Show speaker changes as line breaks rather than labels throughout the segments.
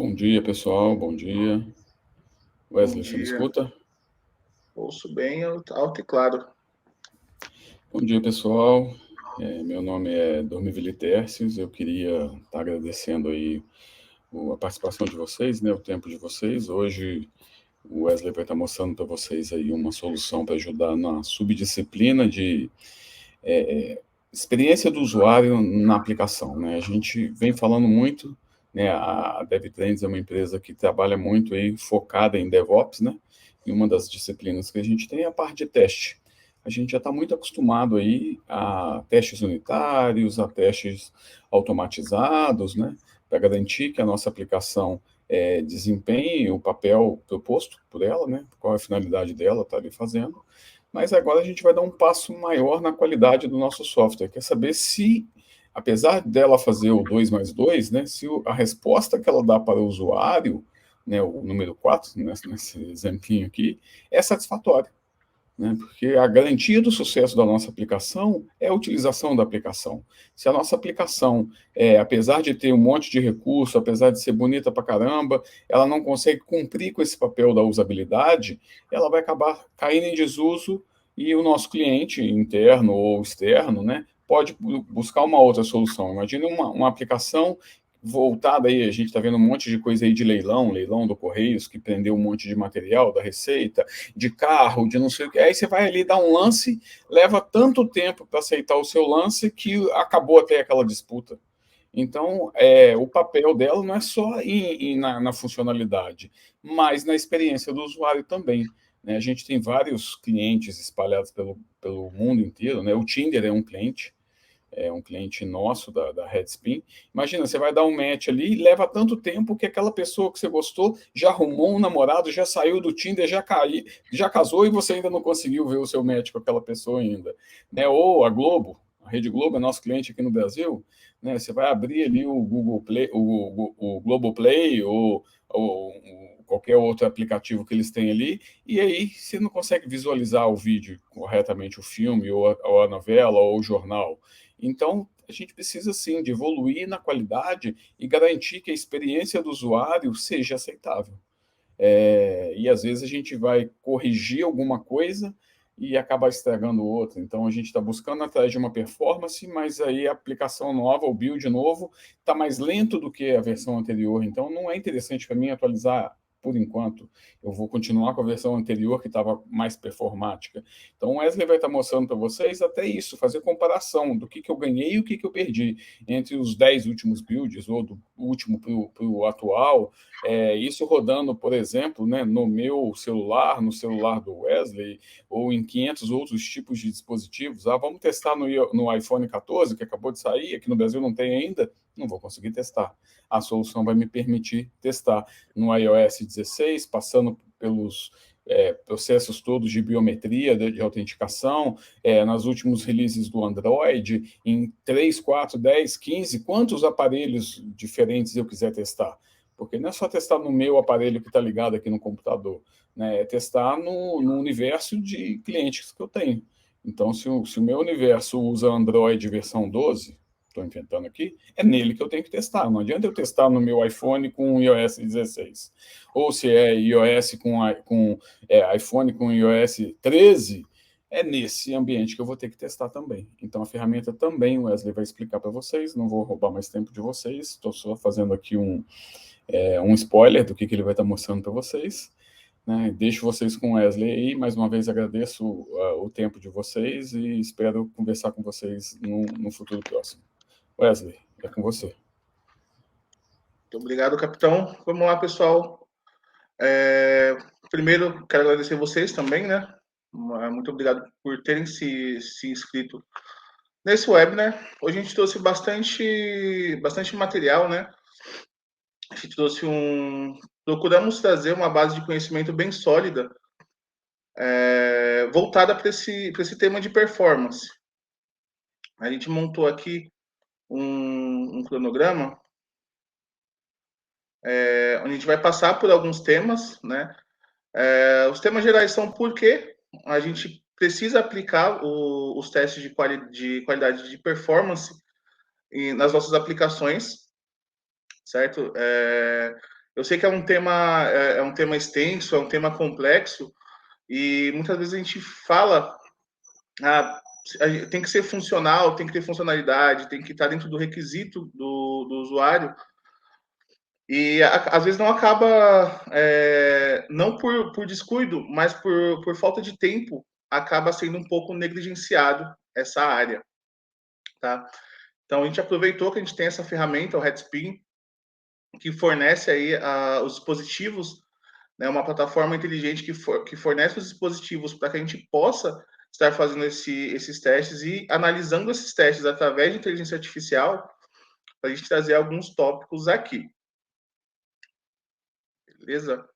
Bom dia, pessoal. Bom dia.
Bom
Wesley, você me
dia.
escuta?
Ouço bem alto e claro.
Bom dia, pessoal. Meu nome é Dormiville Tércios. Eu queria estar agradecendo aí a participação de vocês, né, o tempo de vocês. Hoje o Wesley vai estar mostrando para vocês aí uma solução para ajudar na subdisciplina de experiência do usuário na aplicação, né? A gente vem falando muito, né? A DevTrends é uma empresa que trabalha muito aí focada em DevOps, né? E uma das disciplinas que a gente tem é a parte de teste. A gente já está muito acostumado aí a testes unitários, a testes automatizados, né? Para garantir que a nossa aplicação desempenhe o papel proposto por ela, né? Qual é a finalidade dela, está ali fazendo. Mas agora a gente vai dar um passo maior na qualidade do nosso software. Quer saber se, apesar dela fazer o 2 mais 2, né, se a resposta que ela dá para o usuário, né, o número 4, nesse exemplinho aqui, é satisfatória. Né, porque a garantia do sucesso da nossa aplicação é a utilização da aplicação. Se a nossa aplicação, apesar de ter um monte de recurso, apesar de ser bonita pra caramba, ela não consegue cumprir com esse papel da usabilidade, ela vai acabar caindo em desuso e o nosso cliente, interno ou externo, né, pode buscar uma outra solução. Imagine uma aplicação voltada aí, a gente está vendo um monte de coisa aí de leilão, leilão do Correios, que prendeu um monte de material da Receita, de carro, de não sei o que. Aí você vai ali dar um lance, leva tanto tempo para aceitar o seu lance que acabou até aquela disputa. Então, o papel dela não é só na funcionalidade, mas na experiência do usuário também. Né? A gente tem vários clientes espalhados pelo mundo inteiro. Né? O Tinder é um cliente nosso da Redspin. Imagina, você vai dar um match ali e leva tanto tempo que aquela pessoa que você gostou já arrumou um namorado, já saiu do Tinder, já casou e você ainda não conseguiu ver o seu match com aquela pessoa ainda. Né? Ou a Globo, a Rede Globo é nosso cliente aqui no Brasil, né? Você vai abrir ali o Google Play, o Globoplay ou qualquer outro aplicativo que eles têm ali, e aí você não consegue visualizar o vídeo corretamente, o filme, ou a novela, ou o jornal. Então, a gente precisa sim de evoluir na qualidade e garantir que a experiência do usuário seja aceitável. E às vezes a gente vai corrigir alguma coisa e acabar estragando outra. Então a gente está buscando atrás de uma performance, mas aí a aplicação nova, o build novo, está mais lento do que a versão anterior. Então não é interessante para mim atualizar por enquanto. Eu vou continuar com a versão anterior que estava mais performática. Então o Wesley vai estar mostrando para vocês até isso, fazer comparação do que eu ganhei e o que eu perdi entre os 10 últimos builds, ou do último para o atual, isso rodando, por exemplo, né, no meu celular, no celular do Wesley, ou em 500 outros tipos de dispositivos. Vamos testar no iPhone 14, que acabou de sair, aqui no Brasil não tem ainda, não vou conseguir testar. A solução vai me permitir testar no iOS 16, passando pelos processos todos de biometria, de autenticação, nas últimos releases do Android, em 3, 4, 10, 15, quantos aparelhos diferentes eu quiser testar. Porque não é só testar no meu aparelho que está ligado aqui no computador, né? É testar no universo de clientes que eu tenho. Então, se o meu universo usa Android versão 12, estou inventando aqui, é nele que eu tenho que testar. Não adianta eu testar no meu iPhone com iOS 16. Ou se é iOS iPhone com iOS 13, é nesse ambiente que eu vou ter que testar também. Então, a ferramenta também o Wesley vai explicar para vocês. Não vou roubar mais tempo de vocês. Estou só fazendo aqui um spoiler do que ele vai estar mostrando para vocês. Né? Deixo vocês com o Wesley aí. Mais uma vez agradeço o tempo de vocês e espero conversar com vocês no futuro próximo. Wesley, é com você.
Muito obrigado, capitão. Vamos lá, pessoal. Primeiro, quero agradecer vocês também, né? Muito obrigado por terem se inscrito nesse webinar. Hoje a gente trouxe bastante material, né? A gente trouxe procuramos trazer uma base de conhecimento bem sólida, voltada para esse tema de performance. A gente montou aqui um cronograma, onde a gente vai passar por alguns temas, né? Os temas gerais são por que a gente precisa aplicar os testes de qualidade de performance nas nossas aplicações, certo? Eu sei que é um tema extenso, é um tema complexo, e muitas vezes a gente fala, ah, tem que ser funcional, tem que ter funcionalidade, tem que estar dentro do requisito do usuário, e às vezes não acaba, não por descuido, mas por falta de tempo, acaba sendo um pouco negligenciado essa área, tá? Então a gente aproveitou que a gente tem essa ferramenta, o Headspin, que fornece aí os dispositivos, né, uma plataforma inteligente que fornece os dispositivos para que a gente possa estar fazendo esses testes e analisando esses testes através de inteligência artificial, para a gente trazer alguns tópicos aqui. Beleza?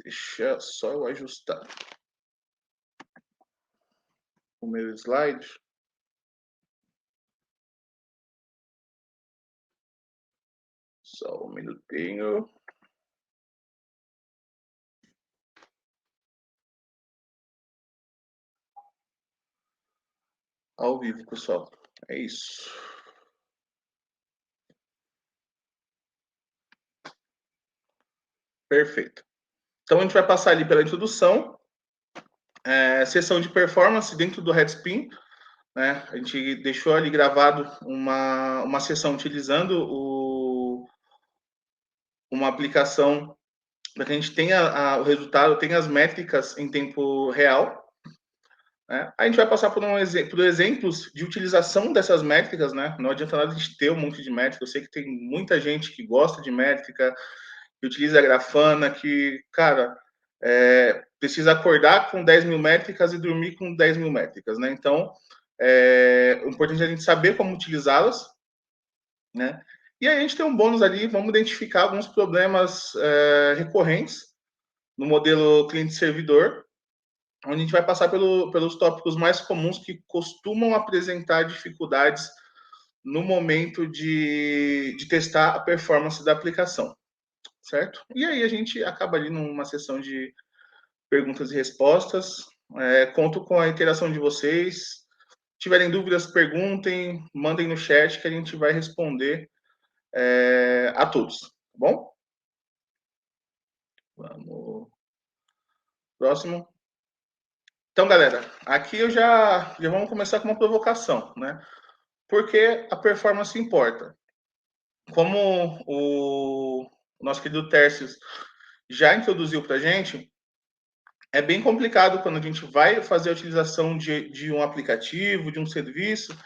Deixa só eu ajustar o meu slide. Só um minutinho. Ao vivo, pessoal. É isso. Perfeito. Então a gente vai passar ali pela introdução, sessão de performance dentro do Headspin, né? A gente deixou ali gravado uma sessão utilizando uma aplicação para que a gente tenha o resultado, tenha as métricas em tempo real. Né? A gente vai passar por exemplos de utilização dessas métricas, né? Não adianta nada a gente ter um monte de métrica. Eu sei que tem muita gente que gosta de métrica, que utiliza a Grafana, que, cara, precisa acordar com 10 mil métricas e dormir com 10 mil métricas, né? Então, o importante é a gente saber como utilizá-las, né? E aí a gente tem um bônus ali, vamos identificar alguns problemas recorrentes no modelo cliente-servidor, onde a gente vai passar pelos tópicos mais comuns que costumam apresentar dificuldades no momento de testar a performance da aplicação, certo? E aí a gente acaba ali numa sessão de perguntas e respostas. Conto com a interação de vocês. Se tiverem dúvidas, perguntem, mandem no chat que a gente vai responder a todos, tá bom? Vamos. Próximo. Então, galera, aqui eu já vamos começar com uma provocação, né? Porque a performance importa. Como o nosso querido Tércios já introduziu para a gente, é bem complicado quando a gente vai fazer a utilização de um aplicativo, de um serviço,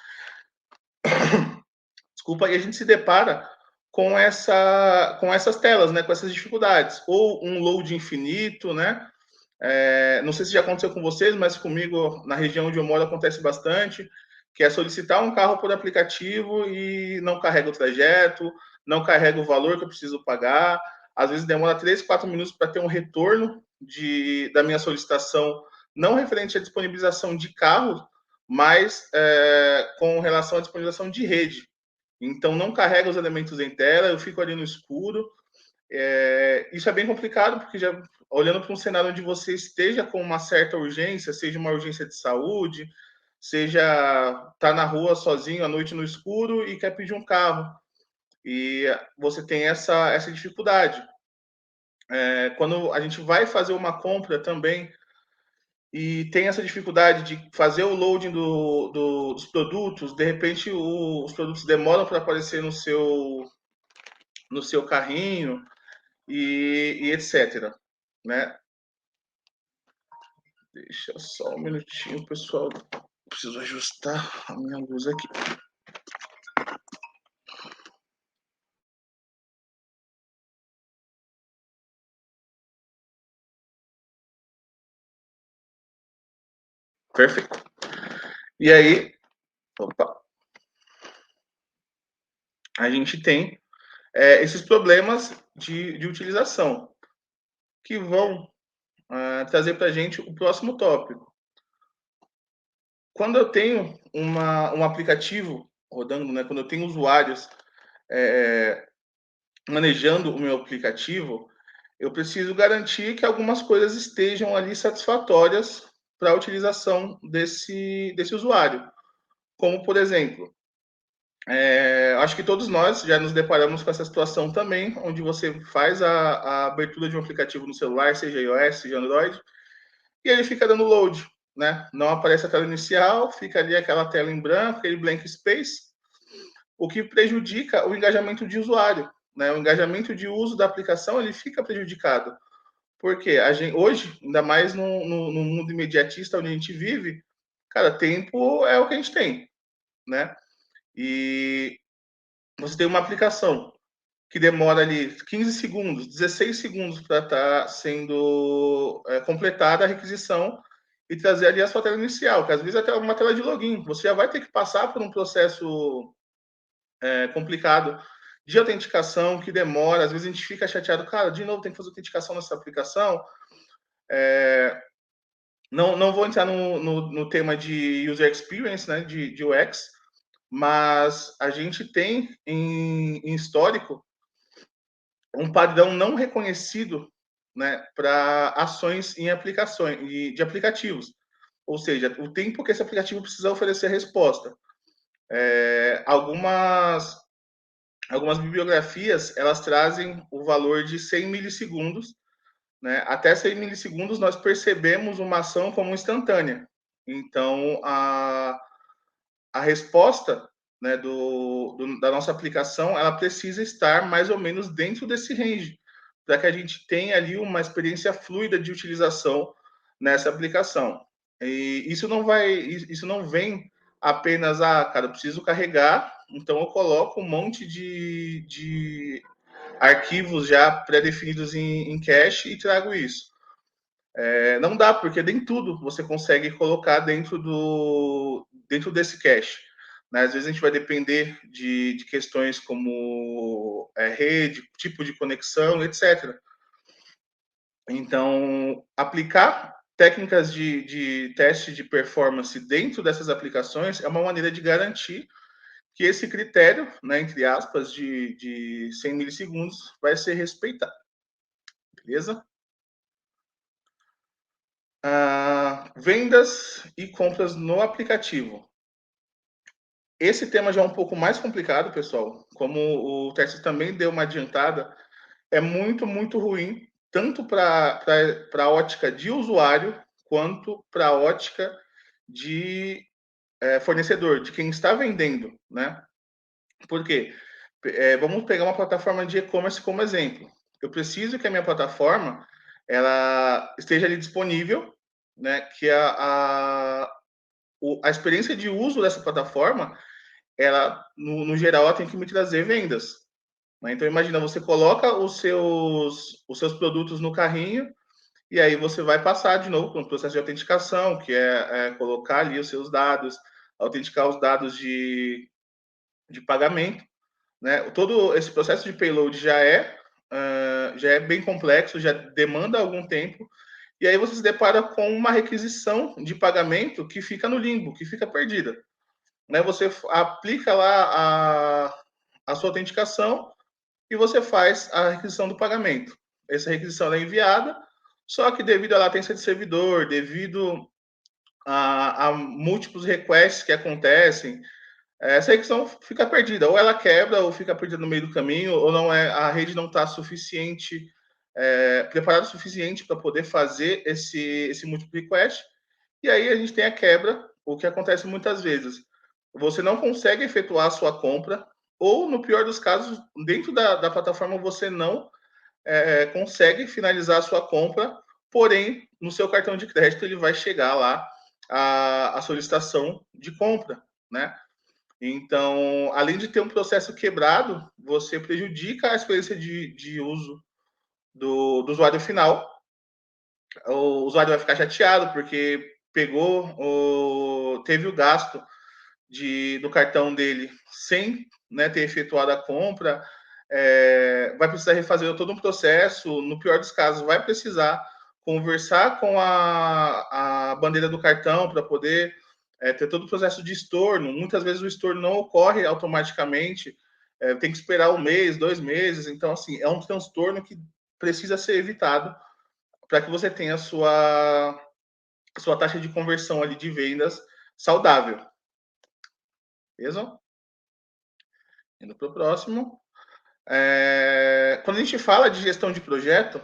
desculpa, e a gente se depara com essas telas, né, com essas dificuldades, ou um load infinito, né? Não sei se já aconteceu com vocês, mas comigo, na região onde eu moro, acontece bastante, que é solicitar um carro por aplicativo e não carrega o trajeto, não carrega o valor que eu preciso pagar, às vezes demora 3, 4 minutos para ter um retorno da minha solicitação, não referente à disponibilização de carro, mas com relação à disponibilização de rede. Então, não carrega os elementos em tela, eu fico ali no escuro. Isso é bem complicado, porque já olhando para um cenário onde você esteja com uma certa urgência, seja uma urgência de saúde, seja tá na rua sozinho à noite no escuro e quer pedir um carro, e você tem essa dificuldade. Quando a gente vai fazer uma compra também e tem essa dificuldade de fazer o loading dos produtos, de repente os produtos demoram para aparecer no seu carrinho e etc. Né? Deixa só um minutinho, pessoal. Preciso ajustar a minha luz aqui. Perfeito. E aí, opa, a gente tem esses problemas de utilização que vão trazer para a gente o próximo tópico. Quando eu tenho um aplicativo rodando, né, quando eu tenho usuários manejando o meu aplicativo, eu preciso garantir que algumas coisas estejam ali satisfatórias para a utilização desse usuário. Como, por exemplo, Acho que todos nós já nos deparamos com essa situação também, onde você faz a abertura de um aplicativo no celular, seja iOS, seja Android, e ele fica dando load, né? Não aparece a tela inicial, fica ali aquela tela em branco, aquele blank space, o que prejudica o engajamento de usuário, né? O engajamento de uso da aplicação ele fica prejudicado, porque a gente hoje, ainda mais no mundo imediatista onde a gente vive, cara, tempo é o que a gente tem, né? E você tem uma aplicação que demora ali 15 segundos, 16 segundos para estar sendo completada a requisição e trazer ali a sua tela inicial, que às vezes até uma tela de login. Você já vai ter que passar por um processo complicado de autenticação que demora, às vezes a gente fica chateado, cara, de novo tem que fazer autenticação nessa aplicação. Não vou entrar no tema de user experience, né, de UX, mas a gente tem em histórico um padrão não reconhecido, né, para ações em aplicações de aplicativos. Ou seja, o tempo que esse aplicativo precisa oferecer a resposta. Algumas bibliografias, elas trazem o valor de 100 milissegundos, né? Até 100 milissegundos nós percebemos uma ação como instantânea. Então, a resposta, né, da nossa aplicação, ela precisa estar mais ou menos dentro desse range, para que a gente tenha ali uma experiência fluida de utilização nessa aplicação. E isso não vem apenas, cara, eu preciso carregar, então eu coloco um monte de arquivos já pré-definidos em cache e trago isso. Não dá, porque nem tudo você consegue colocar dentro desse cache. Né? Às vezes a gente vai depender de questões como rede, tipo de conexão, etc. Então, aplicar técnicas de teste de performance dentro dessas aplicações é uma maneira de garantir que esse critério, né, entre aspas, de 100 milissegundos vai ser respeitado. Beleza? Vendas e compras no aplicativo. Esse tema já é um pouco mais complicado, pessoal. Como o Tarcísio também deu uma adiantada, é muito ruim, tanto para a ótica de usuário, quanto para a ótica de fornecedor, de quem está vendendo, né? Por quê? Vamos pegar uma plataforma de e-commerce como exemplo. Eu preciso que a minha plataforma ela esteja ali disponível, né? Que a experiência de uso dessa plataforma, ela, no geral, ela tem que me trazer vendas. Né? Então, imagina, você coloca os seus produtos no carrinho e aí você vai passar de novo por um processo de autenticação, que é colocar ali os seus dados, autenticar os dados de pagamento. Né? Todo esse processo de payload já é bem complexo, já demanda algum tempo, e aí você se depara com uma requisição de pagamento que fica no limbo, que fica perdida. Né? Você aplica lá a sua autenticação e você faz a requisição do pagamento. Essa requisição é enviada, só que devido à latência de servidor, devido a múltiplos requests que acontecem, essa requisição fica perdida. Ou ela quebra, ou fica perdida no meio do caminho, ou não a rede não está preparada o suficiente para poder fazer esse múltiplo request. E aí a gente tem a quebra, o que acontece muitas vezes. Você não consegue efetuar a sua compra, ou, no pior dos casos, dentro da plataforma você não consegue finalizar a sua compra, porém, no seu cartão de crédito ele vai chegar lá a solicitação de compra, né? Então, além de ter um processo quebrado, você prejudica a experiência de uso do usuário final. O usuário vai ficar chateado porque teve o gasto do cartão dele sem, né, ter efetuado a compra, vai precisar refazer todo um processo. No pior dos casos, vai precisar conversar com a bandeira do cartão para poder ter todo o processo de estorno. Muitas vezes o estorno não ocorre automaticamente, tem que esperar 1 mês, 2 meses. Então, assim, é um transtorno que precisa ser evitado para que você tenha a sua taxa de conversão ali de vendas saudável. Beleza? Indo para o próximo. Quando a gente fala de gestão de projeto,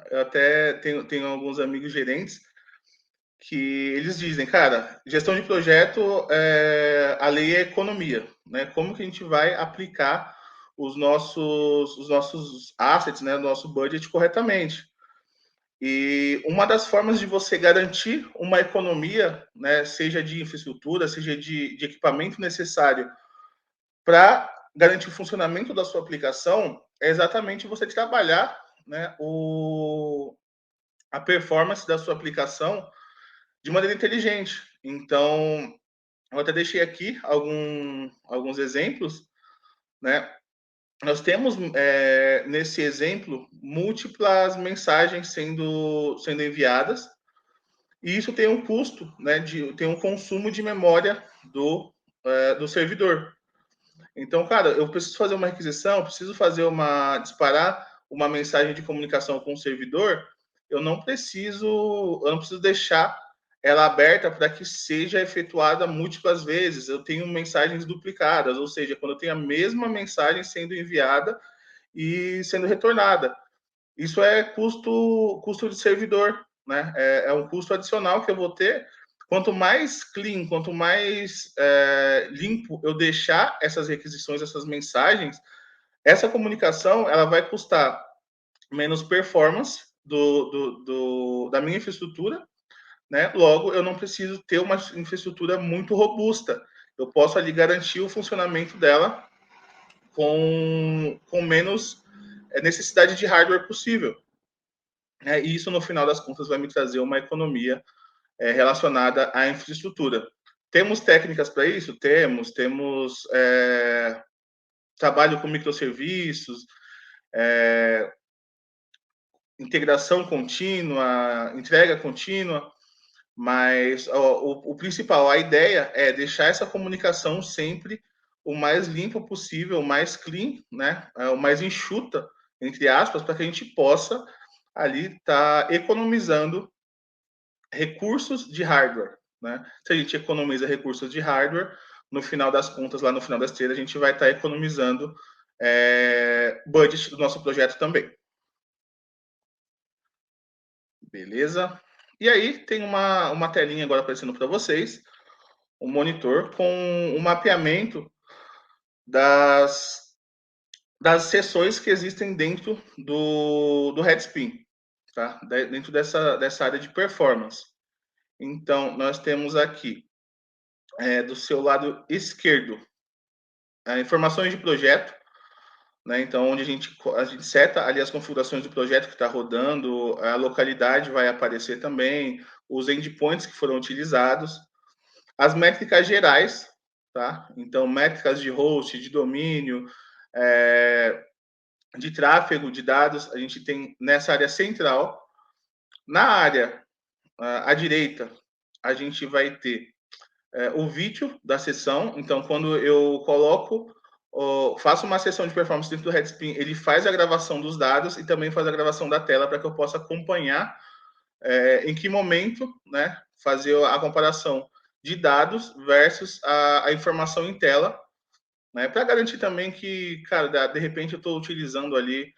eu até tenho alguns amigos gerentes que eles dizem, cara, gestão de projeto, a lei é economia, né? Como que a gente vai aplicar os nossos assets, né, o nosso budget corretamente? E uma das formas de você garantir uma economia, né, seja de infraestrutura, seja de equipamento necessário para garantir o funcionamento da sua aplicação, é exatamente você trabalhar, né, a performance da sua aplicação de maneira inteligente. Então, eu até deixei aqui alguns exemplos, né? Nós temos nesse exemplo múltiplas mensagens sendo enviadas, e isso tem um custo, né? Tem um consumo de memória do servidor. Então, cara, eu preciso fazer uma requisição, eu preciso disparar uma mensagem de comunicação com o servidor, eu não preciso deixar ela aberta para que seja efetuada múltiplas vezes. Eu tenho mensagens duplicadas, ou seja, quando eu tenho a mesma mensagem sendo enviada e sendo retornada. Isso é custo de servidor, né? É um custo adicional que eu vou ter. Quanto mais clean, quanto mais limpo eu deixar essas requisições, essas mensagens, essa comunicação ela vai custar menos performance da minha infraestrutura, né? Logo, eu não preciso ter uma infraestrutura muito robusta. Eu posso ali garantir o funcionamento dela com menos necessidade de hardware possível. E isso, no final das contas, vai me trazer uma economia relacionada à infraestrutura. Temos técnicas para isso? Temos trabalho com microserviços, integração contínua, entrega contínua, mas o principal, a ideia é deixar essa comunicação sempre o mais limpa possível, o mais clean, né? O mais enxuta, entre aspas, para que a gente possa ali estar economizando recursos de hardware, né? Se a gente economiza recursos de hardware, no final das contas, lá no final da esteira, a gente vai estar economizando budget do nosso projeto também. Beleza? E aí tem uma telinha agora aparecendo para vocês, um monitor com um mapeamento das sessões que existem dentro do Headspin, tá? Dentro dessa área de performance. Então, nós temos aqui, do seu lado esquerdo, informações de projeto, né? Então, onde a gente seta ali as configurações do projeto que está rodando, a localidade vai aparecer também, os endpoints que foram utilizados, as métricas gerais, tá? Então, métricas de host, de domínio, de tráfego de dados, a gente tem nessa área central. Na área à direita, a gente vai ter o vídeo da sessão. Então, quando eu faço uma sessão de performance dentro do Headspin, ele faz a gravação dos dados e também faz a gravação da tela para que eu possa acompanhar em que momento, né, fazer a comparação de dados versus a informação em tela, né, para garantir também que, cara, de repente eu estou utilizando ali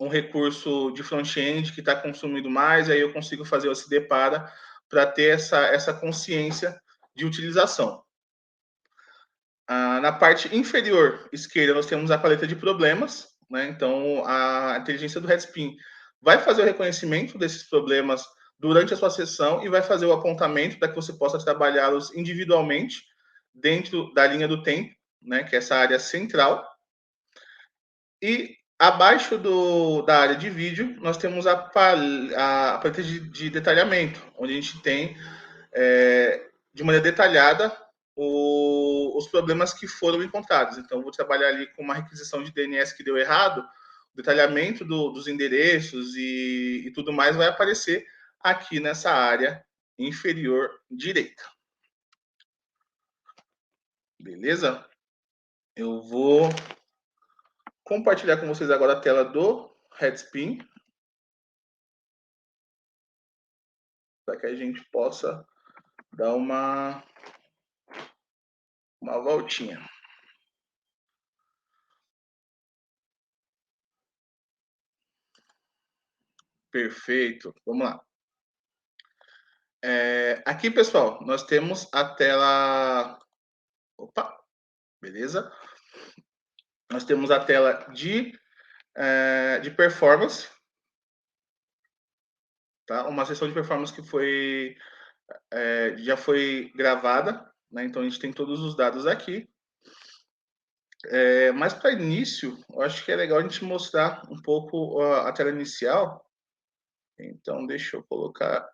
um recurso de front-end que está consumindo mais, aí eu consigo fazer o SD para ter essa consciência de utilização. Na parte inferior esquerda, nós temos a paleta de problemas, né? Então, a inteligência do Headspin vai fazer o reconhecimento desses problemas durante a sua sessão e vai fazer o apontamento para que você possa trabalhá-los individualmente dentro da linha do tempo, né? Que é essa área central. E abaixo da área de vídeo, nós temos a paleta de detalhamento, onde a gente tem, de maneira detalhada, os problemas que foram encontrados. Então, vou trabalhar ali com uma requisição de DNS que deu errado, o detalhamento dos endereços e tudo mais vai aparecer aqui nessa área inferior direita. Beleza? Eu vou compartilhar com vocês agora a tela do Headspin, para que a gente possa dar uma voltinha. Perfeito. Vamos lá. Aqui, pessoal, nós temos a tela. Opa, beleza? Nós temos a tela de performance, tá? Uma sessão de performance que já foi gravada, né? Então a gente tem todos os dados aqui. Mas para início, eu acho que é legal a gente mostrar um pouco a tela inicial. Então, deixa eu colocar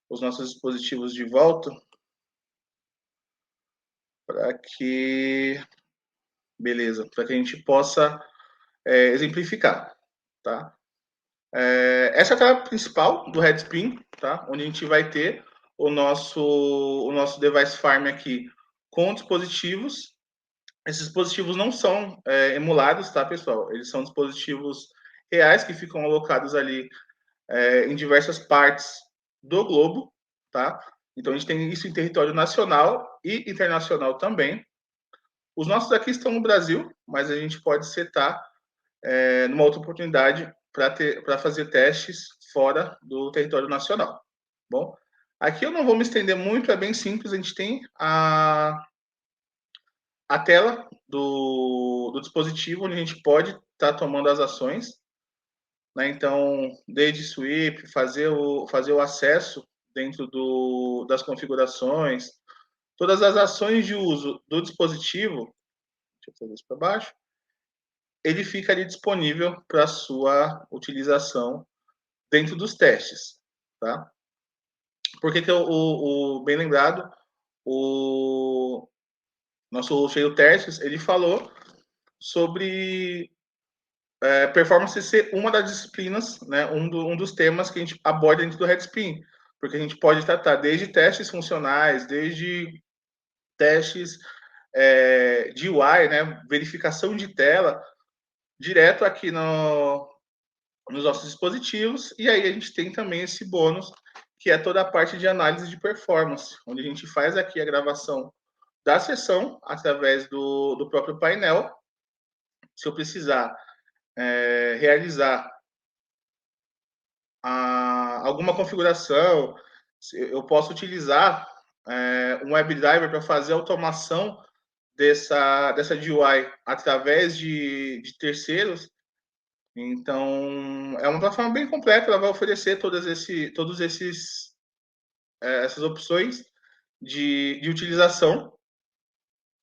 os nossos dispositivos de volta para que, beleza, para que a gente possa exemplificar, tá? Essa é a tela principal do Headspin, tá? Onde a gente vai ter o nosso device farm aqui com dispositivos. Esses dispositivos não são emulados, tá, pessoal? Eles são dispositivos reais que ficam alocados ali em diversas partes do globo, tá? Então a gente tem isso em território nacional e internacional também. Os nossos aqui estão no Brasil, mas a gente pode setar numa outra oportunidade para fazer testes fora do território nacional. Bom, aqui eu não vou me estender muito, é bem simples. A gente tem a tela do dispositivo, onde a gente pode estar tomando as ações, né? Então, desde sweep, fazer o acesso dentro das configurações, todas as ações de uso do dispositivo, deixa eu fazer isso para baixo, ele fica ali disponível para sua utilização dentro dos testes, tá? Porque que bem lembrado, o nosso cheio testes, ele falou sobre performance ser uma das disciplinas, né, um dos temas que a gente aborda dentro do Headspin, porque a gente pode tratar desde testes funcionais, desde testes de UI, né, verificação de tela, direto aqui nos nossos dispositivos, e aí a gente tem também esse bônus, que é toda a parte de análise de performance, onde a gente faz aqui a gravação da sessão através do próprio painel. Se eu precisar realizar alguma configuração, eu posso utilizar um WebDriver para fazer automação dessa GUI através de terceiros. Então, é uma plataforma bem completa, ela vai oferecer essas opções de utilização,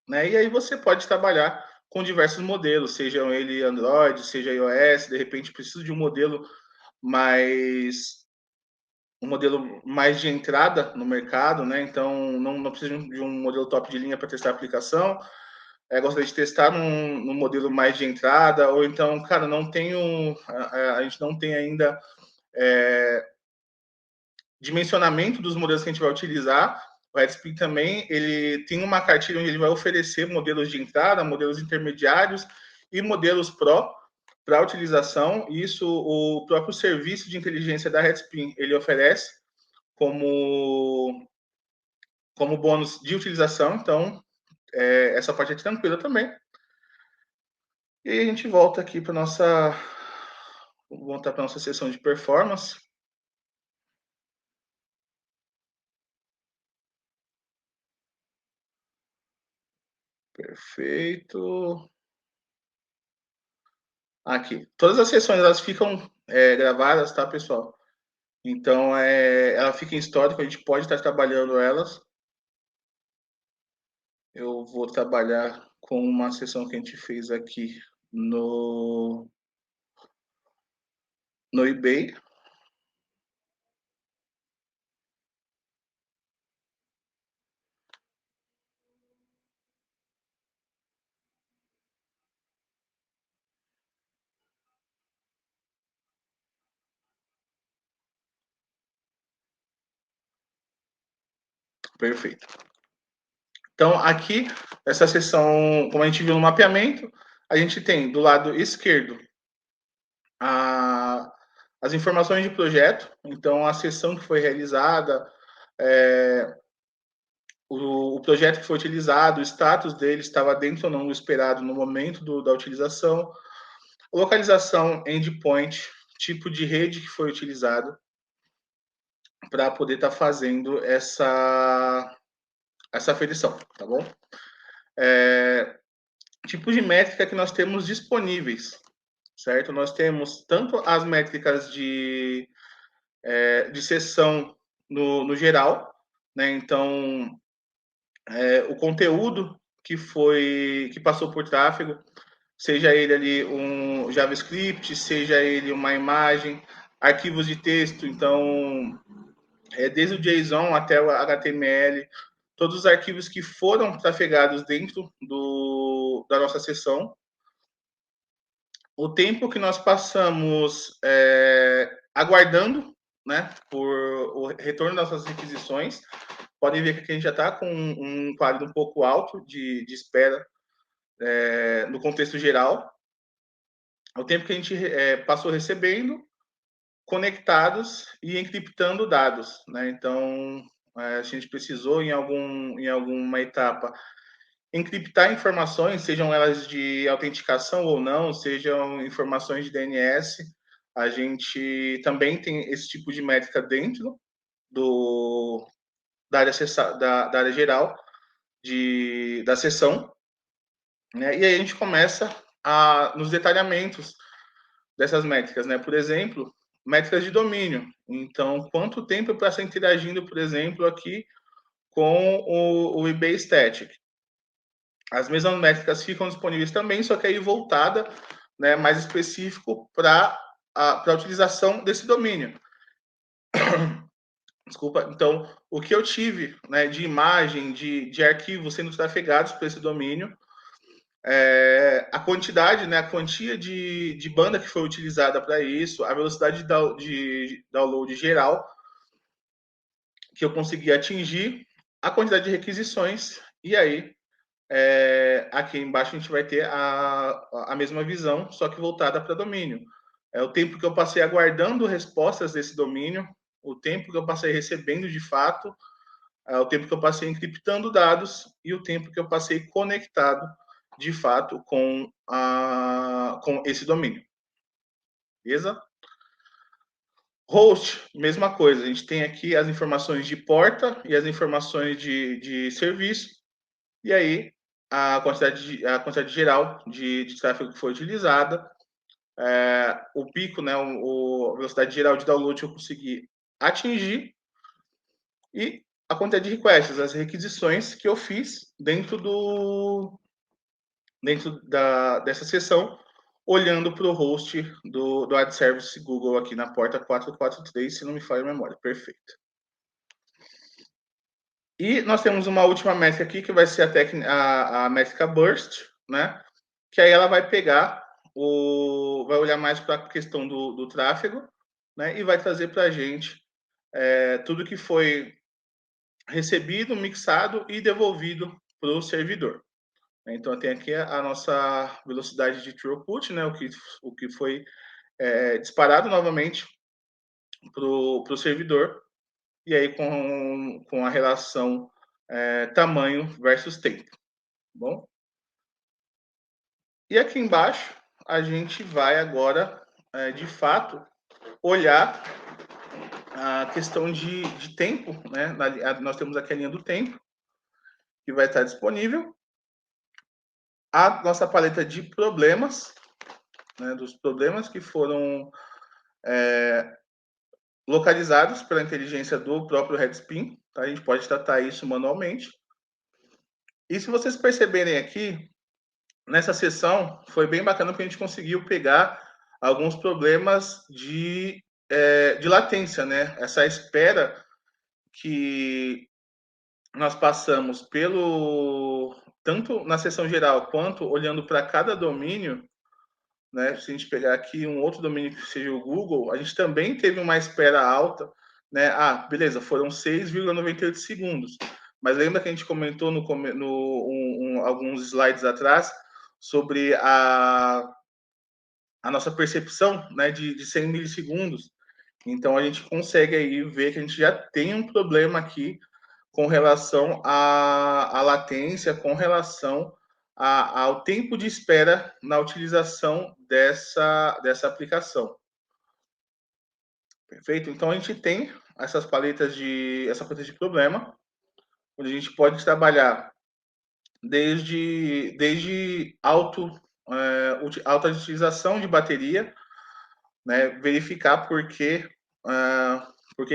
né? E aí você pode trabalhar com diversos modelos, sejam ele Android, seja iOS, de repente preciso de um modelo mais de entrada no mercado, né? Então não precisa de um modelo top de linha para testar a aplicação. Gostaria de testar num modelo mais de entrada, ou então, cara, não tenho, a gente não tem ainda dimensionamento dos modelos que a gente vai utilizar. O Headspin também, ele tem uma cartilha onde ele vai oferecer modelos de entrada, modelos intermediários e modelos Pro para utilização. Isso o próprio serviço de inteligência da Headspin, ele oferece como bônus de utilização. Então, essa parte é tranquila também. E aí a gente volta aqui para nossa sessão de performance. Perfeito. Aqui. Todas as sessões, elas ficam gravadas, tá, pessoal? Então, ela fica em histórico, a gente pode estar trabalhando elas. Eu vou trabalhar com uma sessão que a gente fez aqui no eBay. Perfeito. Então, aqui, essa sessão, como a gente viu no mapeamento, a gente tem do lado esquerdo as informações de projeto, então a sessão que foi realizada, o projeto que foi utilizado, o status dele estava dentro ou não do esperado no momento da utilização. localização, endpoint, tipo de rede que foi utilizado para poder estar fazendo essa aferição, tá bom? Tipo de métrica que nós temos disponíveis, certo? Nós temos tanto as métricas de sessão no geral, né? Então, o conteúdo que passou por tráfego, seja ele ali um JavaScript, seja ele uma imagem, arquivos de texto, então, desde o JSON até o HTML, todos os arquivos que foram trafegados dentro da nossa sessão, o tempo que nós passamos aguardando, né, por o retorno das nossas requisições. Podem ver que aqui a gente já está com um quadro um pouco alto de espera no contexto geral. O tempo que a gente passou recebendo, conectados e encriptando dados, né? Então, a gente precisou em alguma etapa encriptar informações, sejam elas de autenticação ou não, sejam informações de DNS. A gente também tem esse tipo de métrica dentro da área geral da sessão, né? E aí a gente começa nos detalhamentos dessas métricas, né? Por exemplo, métricas de domínio. Então, quanto tempo para estar interagindo, por exemplo, aqui com o eBay Static. As mesmas métricas ficam disponíveis também, só que aí voltada, né, mais específico para a utilização desse domínio. Desculpa. Então, o que eu tive, né, de imagem, de arquivos sendo trafegados por esse domínio, a quantidade, né, a quantia de banda que foi utilizada para isso, a velocidade de download geral que eu consegui atingir, a quantidade de requisições, e aí aqui embaixo a gente vai ter a mesma visão, só que voltada para domínio. É o tempo que eu passei aguardando respostas desse domínio, o tempo que eu passei recebendo de fato, o tempo que eu passei encriptando dados e o tempo que eu passei conectado de fato com esse domínio. Beleza? Host, mesma coisa. A gente tem aqui as informações de porta e as informações de serviço. E aí, a quantidade geral de tráfego que foi utilizada, o pico, né, a velocidade geral de download que eu consegui atingir e a quantidade de requests, as requisições que eu fiz dentro dessa sessão, olhando para o host do Ad Service Google aqui na porta 443, se não me falha a memória. Perfeito. E nós temos uma última métrica aqui, que vai ser a métrica Burst, né? Que aí ela vai pegar, vai olhar mais para a questão do tráfego, né? E vai trazer para a gente tudo que foi recebido, mixado e devolvido para o servidor. Então, tem aqui a nossa velocidade de throughput, né? O que foi disparado novamente para o servidor, e aí com a relação tamanho versus tempo. Bom? E aqui embaixo, a gente vai agora, de fato, olhar a questão de tempo, né? Nós temos aqui a linha do tempo, que vai estar disponível. A nossa paleta de problemas, né, dos problemas que foram localizados pela inteligência do próprio Redspin. Tá? A gente pode tratar isso manualmente. E se vocês perceberem aqui, nessa sessão, foi bem bacana porque a gente conseguiu pegar alguns problemas de latência, né? Essa espera que nós passamos tanto na sessão geral quanto olhando para cada domínio, né? Se a gente pegar aqui um outro domínio que seja o Google, a gente também teve uma espera alta, né? Beleza, foram 6,98 segundos. Mas lembra que a gente comentou alguns slides atrás sobre a nossa percepção, né, de 100 milissegundos. Então, a gente consegue aí ver que a gente já tem um problema aqui com relação à latência, com relação ao tempo de espera na utilização dessa aplicação. Perfeito? Então, a gente tem essa paleta de problema, onde a gente pode trabalhar desde alta utilização de bateria, né, verificar por que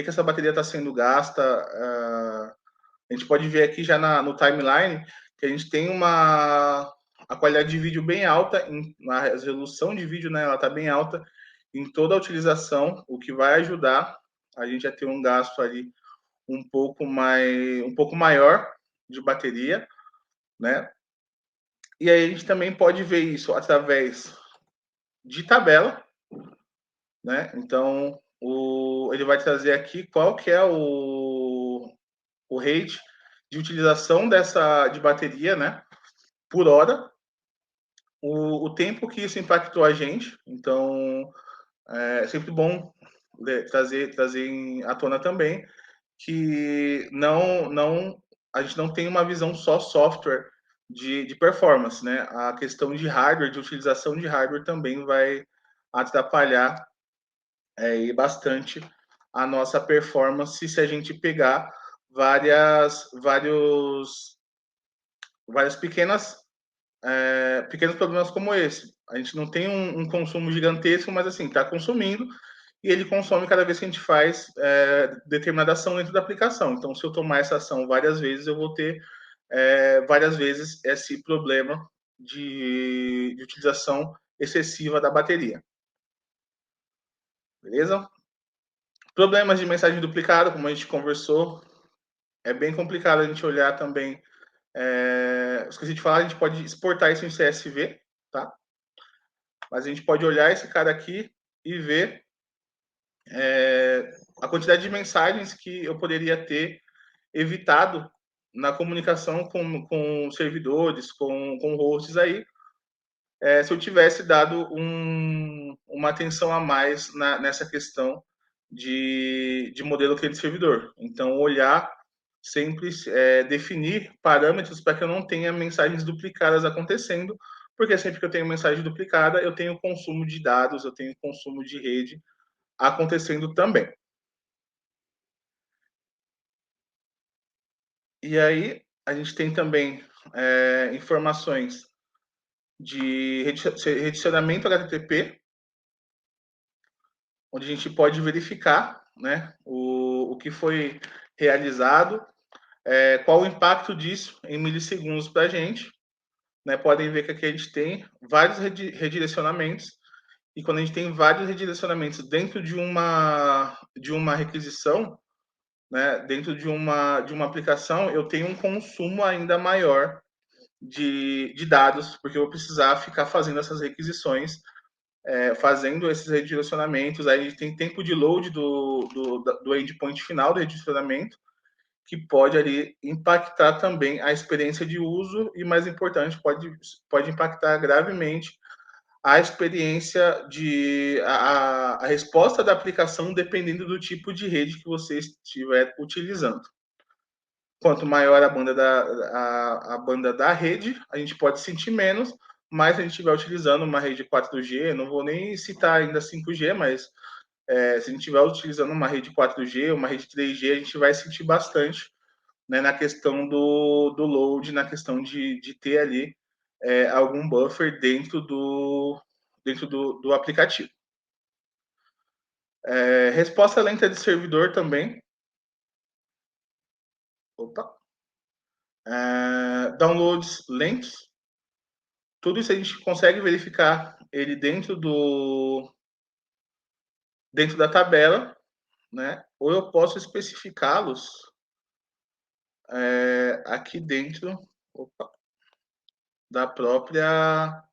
essa bateria está sendo gasta. A gente pode ver aqui já no timeline que a gente tem a qualidade de vídeo bem alta, a resolução de vídeo, né, ela está bem alta em toda a utilização, o que vai ajudar a gente a ter um gasto ali um pouco maior de bateria, né? E aí a gente também pode ver isso através de tabela, né? Então, ele vai trazer aqui qual que é o rate de utilização de bateria, né? Por hora, o tempo que isso impactou a gente. Então, é sempre bom trazer à tona também que a gente não tem uma visão só software de performance, né? A questão de hardware, de utilização de hardware também vai atrapalhar e bastante a nossa performance se a gente pegar várias pequenos problemas como esse. A gente não tem um consumo gigantesco, mas assim, está consumindo e ele consome cada vez que a gente faz determinada ação dentro da aplicação. Então, se eu tomar essa ação várias vezes, eu vou ter várias vezes esse problema de utilização excessiva da bateria. Beleza? Problemas de mensagem duplicada, como a gente conversou, é bem complicado a gente olhar também. Esqueci de falar, a gente pode exportar isso em CSV, tá? Mas a gente pode olhar esse cara aqui e ver a quantidade de mensagens que eu poderia ter evitado na comunicação com servidores, com hosts aí, se eu tivesse dado uma atenção a mais nessa questão de modelo cliente-servidor. Então, olhar sempre, definir parâmetros para que eu não tenha mensagens duplicadas acontecendo, porque sempre que eu tenho mensagem duplicada, eu tenho consumo de dados, eu tenho consumo de rede acontecendo também. E aí, a gente tem também informações de redicionamento HTTP, onde a gente pode verificar, né, o que foi realizado, qual o impacto disso em milissegundos para a gente. Né? Podem ver que aqui a gente tem vários redirecionamentos, e quando a gente tem vários redirecionamentos dentro de uma requisição, né, dentro de uma aplicação, eu tenho um consumo ainda maior de dados, porque eu vou precisar ficar fazendo essas requisições, fazendo esses redirecionamentos. Aí a gente tem tempo de load do endpoint final do redirecionamento, que pode ali impactar também a experiência de uso e, mais importante, pode impactar gravemente a experiência a resposta da aplicação, dependendo do tipo de rede que você estiver utilizando. Quanto maior a banda da rede, a gente pode sentir menos, mas se a gente estiver utilizando uma rede 4G, não vou nem citar ainda 5G, mas se a gente estiver utilizando uma rede 4G, uma rede 3G, a gente vai sentir bastante, né, na questão do load, na questão de ter ali algum buffer dentro do aplicativo. Resposta lenta de servidor também. Opa. Downloads lentos. Tudo isso a gente consegue verificar ele dentro da tabela, né? Ou eu posso especificá-los aqui dentro da própria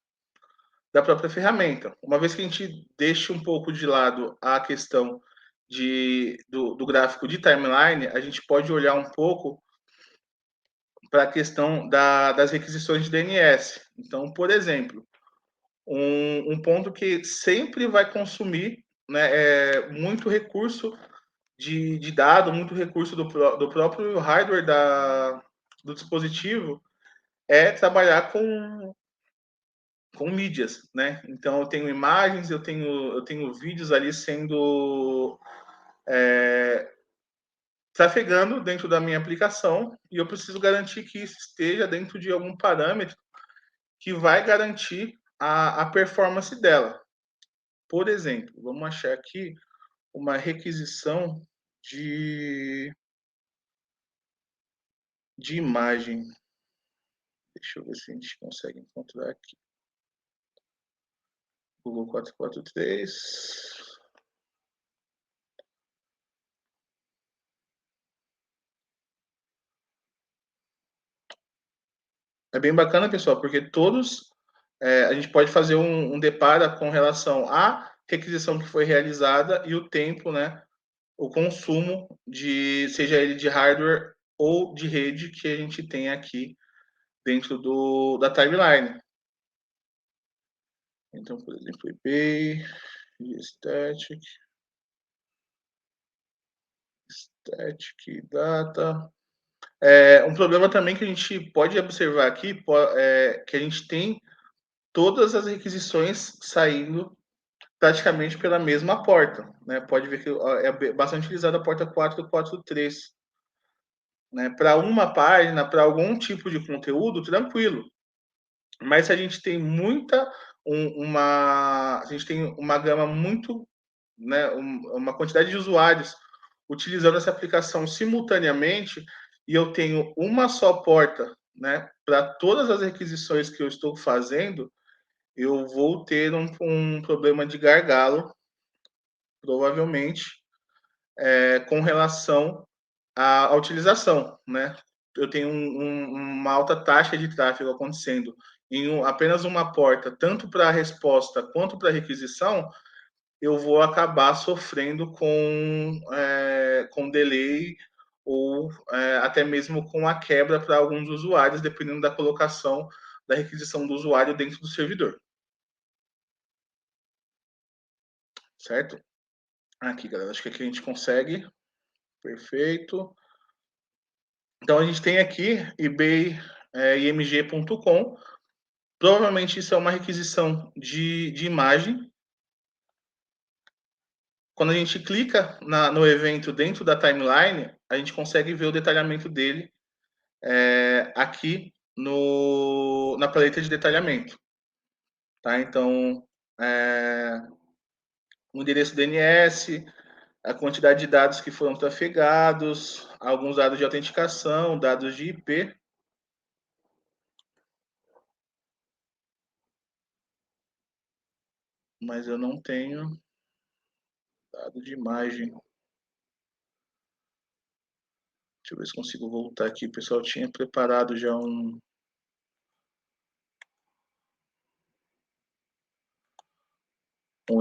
ferramenta. Uma vez que a gente deixa um pouco de lado a questão do gráfico de timeline, a gente pode olhar um pouco para a questão das requisições de DNS. Então, por exemplo, um ponto que sempre vai consumir, né, muito recurso de dado, muito recurso do próprio hardware do dispositivo, é trabalhar com mídias, né? Então eu tenho imagens, eu tenho vídeos ali sendo trafegando dentro da minha aplicação e eu preciso garantir que isso esteja dentro de algum parâmetro que vai garantir a performance dela. Por exemplo, vamos achar aqui uma requisição de, de imagem. Deixa eu ver se a gente consegue encontrar aqui. Google 443. É bem bacana, pessoal, porque todos a gente pode fazer um depara com relação à requisição que foi realizada e o tempo, né? O consumo de, seja ele de hardware ou de rede que a gente tem aqui dentro da timeline. Então, por exemplo, eBay, static, data. Um problema também que a gente pode observar aqui é que a gente tem todas as requisições saindo praticamente pela mesma porta, né? Pode ver que é bastante utilizada a porta 443, né? Para uma página, para algum tipo de conteúdo, tranquilo. Mas se a gente tem a gente tem uma gama muito, né? Uma quantidade de usuários utilizando essa aplicação simultaneamente e eu tenho uma só porta, né? Para todas as requisições que eu estou fazendo, eu vou ter um problema de gargalo, provavelmente, com relação à utilização, né? Eu tenho uma alta taxa de tráfego acontecendo em apenas uma porta, tanto para a resposta quanto para a requisição, eu vou acabar sofrendo com delay ou até mesmo com a quebra para alguns usuários, dependendo da colocação da requisição do usuário dentro do servidor. Certo? Aqui, galera, acho que aqui a gente consegue. Perfeito. Então, a gente tem aqui eBay-img.com. Provavelmente isso é uma requisição de imagem. Quando a gente clica no evento dentro da timeline, a gente consegue ver o detalhamento dele aqui na paleta de detalhamento. Tá? Então, o endereço DNS, a quantidade de dados que foram trafegados, alguns dados de autenticação, dados de IP. Mas eu não tenho dado de imagem. Deixa eu ver se consigo voltar aqui. O pessoal tinha preparado já um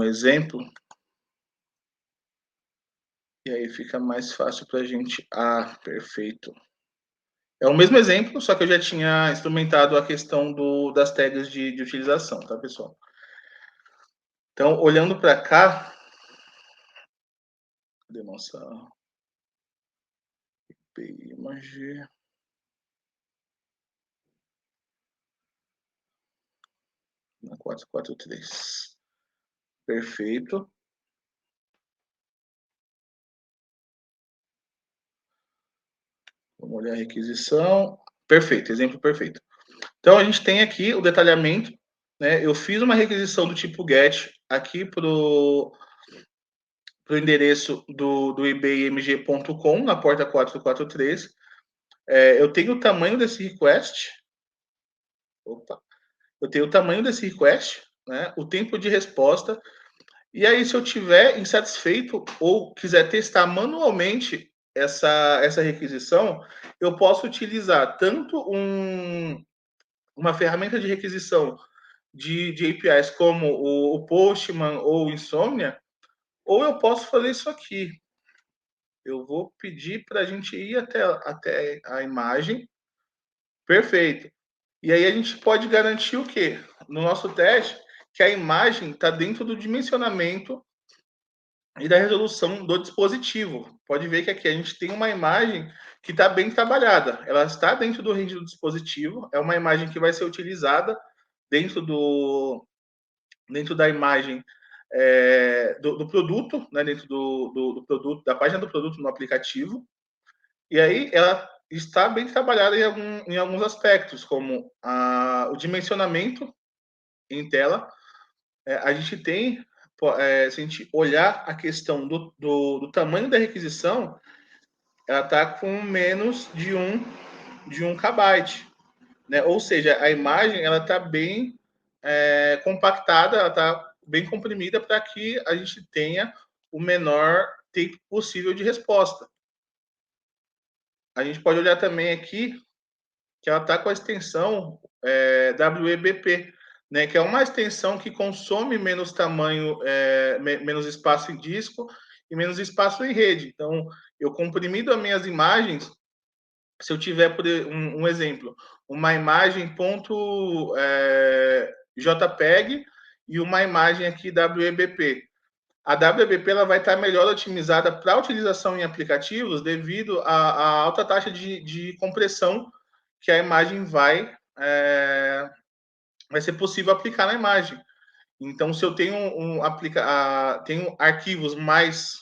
exemplo. E aí fica mais fácil para a gente. Ah, perfeito. É o mesmo exemplo, só que eu já tinha instrumentado a questão das tags de utilização, tá, pessoal? Então, olhando para cá, cadê nossa imagem? Na 443. Perfeito. Vamos olhar a requisição. Perfeito, exemplo perfeito. Então, a gente tem aqui o detalhamento, né? Eu fiz uma requisição do tipo GET aqui para o endereço do ebaymg.com, na porta 443. Eu tenho o tamanho desse request. Opa. Eu tenho o tamanho desse request, né? O tempo de resposta. E aí, se eu tiver insatisfeito ou quiser testar manualmente essa requisição, eu posso utilizar tanto uma ferramenta de requisição de APIs como o Postman ou o Insomnia, ou eu posso fazer isso aqui. Eu vou pedir para a gente ir até a imagem. Perfeito. E aí a gente pode garantir o quê? No nosso teste, que a imagem está dentro do dimensionamento e da resolução do dispositivo. Pode ver que aqui a gente tem uma imagem que está bem trabalhada. Ela está dentro do range do dispositivo, é uma imagem que vai ser utilizada dentro da imagem do produto, né, dentro do produto, da página do produto no aplicativo. E aí ela está bem trabalhada em alguns aspectos, como o dimensionamento em tela. A gente tem, se a gente olhar a questão do tamanho da requisição, ela está com menos de 1 KB, né? Ou seja, a imagem ela está bem compactada, ela está bem comprimida para que a gente tenha o menor tempo possível de resposta. A gente pode olhar também aqui que ela está com a extensão WEBP, né, que é uma extensão que consome menos tamanho, menos espaço em disco e menos espaço em rede. Então, eu comprimindo as minhas imagens, se eu tiver, por um exemplo, uma imagem .jpeg e uma imagem aqui WEBP. A WEBP ela vai estar melhor otimizada para utilização em aplicativos devido à alta taxa de compressão que a imagem vai ser possível aplicar na imagem. Então, se eu tenho tenho arquivos mais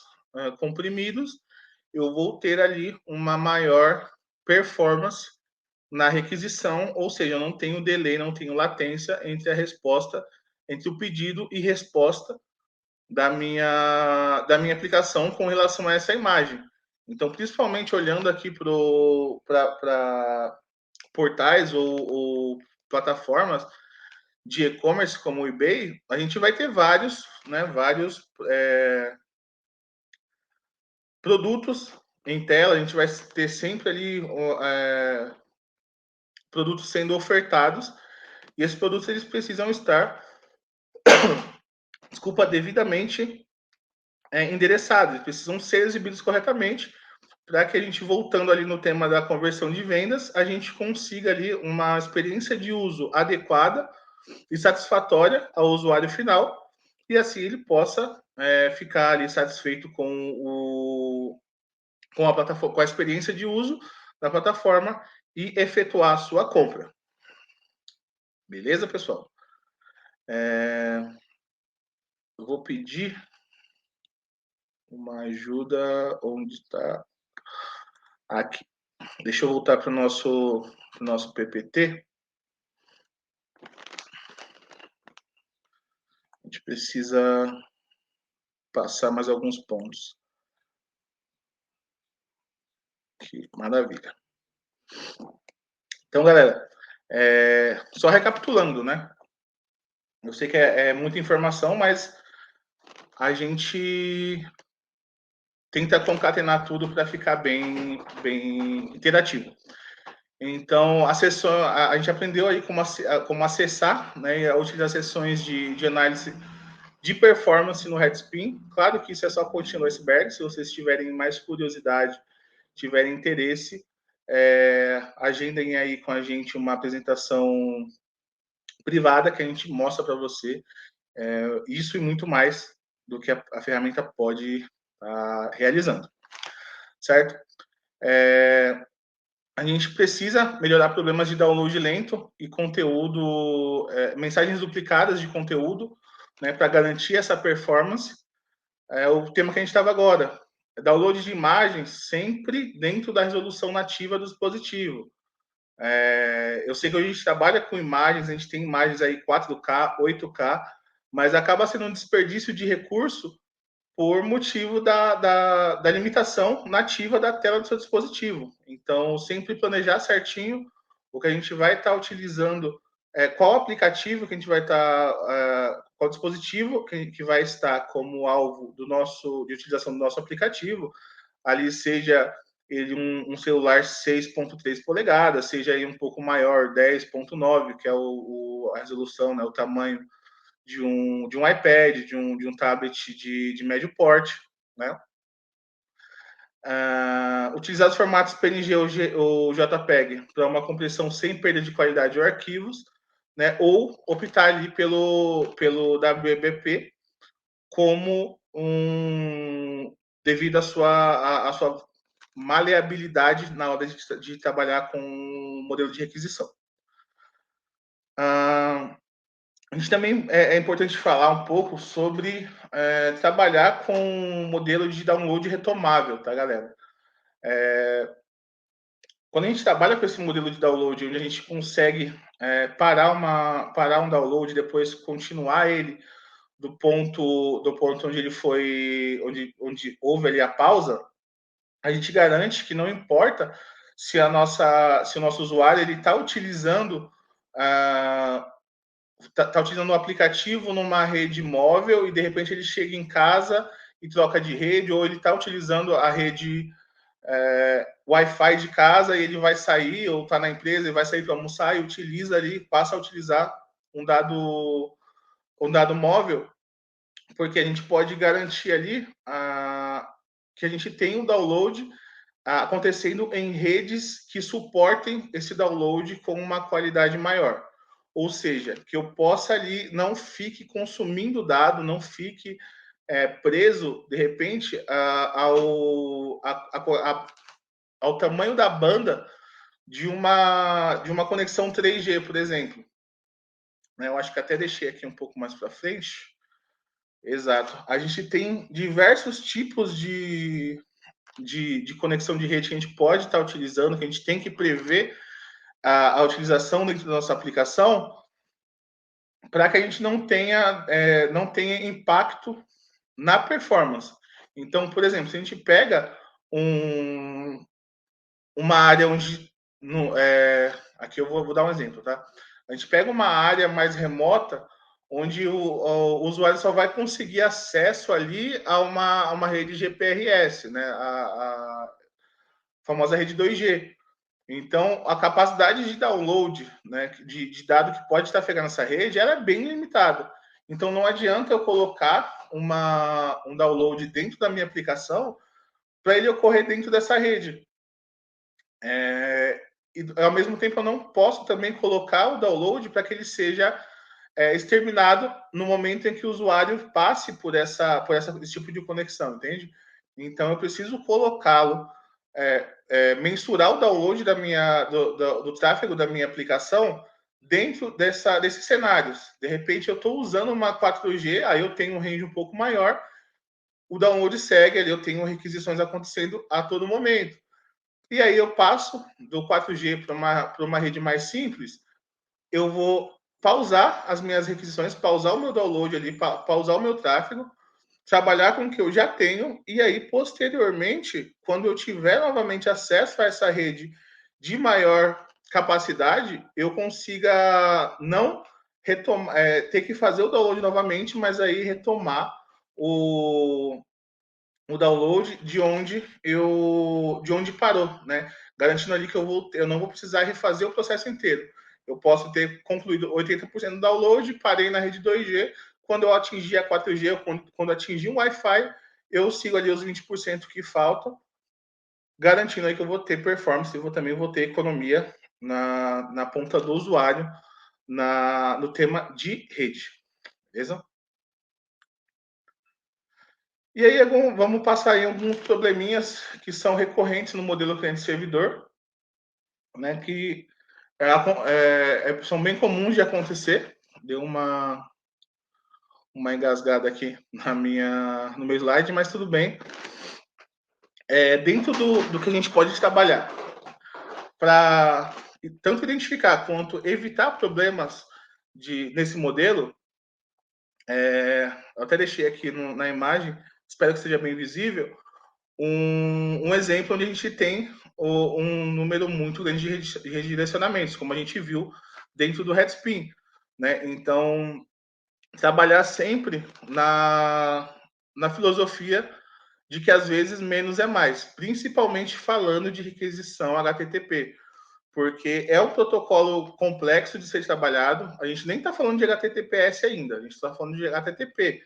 comprimidos, eu vou ter ali uma maior performance na requisição, ou seja, eu não tenho delay, não tenho latência entre a resposta, entre o pedido e resposta da minha aplicação com relação a essa imagem. Então, principalmente olhando aqui para portais ou plataformas de e-commerce como o eBay, a gente vai ter vários produtos em tela, a gente vai ter sempre ali produtos sendo ofertados e esses produtos eles precisam estar, devidamente endereçados, eles precisam ser exibidos corretamente para que a gente, voltando ali no tema da conversão de vendas, a gente consiga ali uma experiência de uso adequada e satisfatória ao usuário final, e assim ele possa ficar ali satisfeito com a plataforma, com a experiência de uso da plataforma e efetuar a sua compra. Beleza, pessoal? Eu vou pedir uma ajuda onde está aqui. Deixa eu voltar para o nosso PPT. A gente precisa passar mais alguns pontos. Que maravilha. Então, galera, só recapitulando, né? Eu sei que é muita informação, mas a gente tenta concatenar tudo para ficar bem interativo. Então, a gente aprendeu aí como acessar, né, e utilizar sessões de análise de performance no Headspin. Claro que isso é só a pontinha do iceberg. Se vocês tiverem mais curiosidade, tiverem interesse, agendem aí com a gente uma apresentação privada que a gente mostra para você isso e muito mais do que a ferramenta pode estar realizando, certo? A gente precisa melhorar problemas de download lento e conteúdo, mensagens duplicadas de conteúdo, né, para garantir essa performance. É o tema que a gente estava agora. Download de imagens sempre dentro da resolução nativa do dispositivo. Eu sei que a gente trabalha com imagens, a gente tem imagens aí 4K, 8K, mas acaba sendo um desperdício de recurso por motivo da limitação nativa da tela do seu dispositivo. Então, sempre planejar certinho o que a gente vai estar utilizando, qual aplicativo que a gente vai estar, qual dispositivo que vai estar como alvo de utilização do nosso aplicativo, ali seja ele um celular 6.3 polegadas, seja aí um pouco maior, 10.9, que é a resolução, né, o tamanho de um iPad, de um tablet de médio porte, né? Utilizar os formatos PNG ou JPEG para uma compressão sem perda de qualidade de arquivos, né? Ou optar ali pelo WebP como devido à sua maleabilidade na hora de trabalhar com o modelo de requisição. A gente também é importante falar um pouco sobre trabalhar com um modelo de download retomável, tá, galera? Quando a gente trabalha com esse modelo de download, onde a gente consegue parar um download e depois continuar ele do ponto onde ele foi, onde houve ali a pausa, a gente garante que não importa se o nosso usuário ele está utilizando tá utilizando um aplicativo numa rede móvel e de repente ele chega em casa e troca de rede, ou ele está utilizando a rede Wi-Fi de casa e ele vai sair, ou está na empresa e vai sair para almoçar e utiliza ali, passa a utilizar um dado móvel, porque a gente pode garantir ali que a gente tem o download acontecendo em redes que suportem esse download com uma qualidade maior. Ou seja, que eu possa ali, não fique consumindo dado, não fique preso, de repente, ao tamanho da banda de uma conexão 3G, por exemplo. Eu acho que até deixei aqui um pouco mais para frente. Exato. A gente tem diversos tipos de conexão de rede que a gente pode estar utilizando, que a gente tem que prever a utilização dentro da nossa aplicação, para que a gente não tenha impacto na performance. Então, por exemplo, se a gente pega uma área onde... aqui eu vou dar um exemplo, tá? A gente pega uma área mais remota, onde o usuário só vai conseguir acesso ali a uma rede GPRS, né? A famosa rede 2G. Então, a capacidade de download, né, de dado que pode estar pegando nessa rede, ela é bem limitada. Então, não adianta eu colocar um download dentro da minha aplicação para ele ocorrer dentro dessa rede. E, ao mesmo tempo, eu não posso também colocar o download para que ele seja exterminado no momento em que o usuário passe por esse tipo de conexão, entende? Então, eu preciso colocá-lo, mensurar o download do tráfego da minha aplicação dentro desses cenários. De repente, eu estou usando uma 4G, aí eu tenho um range um pouco maior, o download segue ali, eu tenho requisições acontecendo a todo momento. E aí eu passo do 4G para uma rede mais simples, eu vou pausar as minhas requisições, pausar o meu download ali, pausar o meu tráfego, trabalhar com o que eu já tenho, e aí, posteriormente, quando eu tiver novamente acesso a essa rede de maior capacidade, eu consiga não ter que fazer o download novamente, mas aí retomar o download de onde parou, né? Garantindo ali que eu não vou precisar refazer o processo inteiro. Eu posso ter concluído 80% do download, parei na rede 2G, quando eu atingir a 4G, quando atingir um Wi-Fi, eu sigo ali os 20% que faltam, garantindo aí que eu vou ter performance, também vou ter economia na ponta do usuário, no tema de rede. Beleza? E aí, vamos passar aí alguns probleminhas que são recorrentes no modelo cliente-servidor, né, que são bem comuns de acontecer. Deu uma engasgada aqui no meu slide, mas tudo bem. Dentro do que a gente pode trabalhar para tanto identificar quanto evitar problemas nesse modelo, eu até deixei aqui na imagem, espero que seja bem visível, um exemplo onde a gente tem um número muito grande de redirecionamentos, como a gente viu dentro do Headspin, né? Então, trabalhar sempre na filosofia de que às vezes menos é mais, principalmente falando de requisição HTTP, porque é um protocolo complexo de ser trabalhado. A gente nem está falando de HTTPS ainda, a gente está falando de HTTP.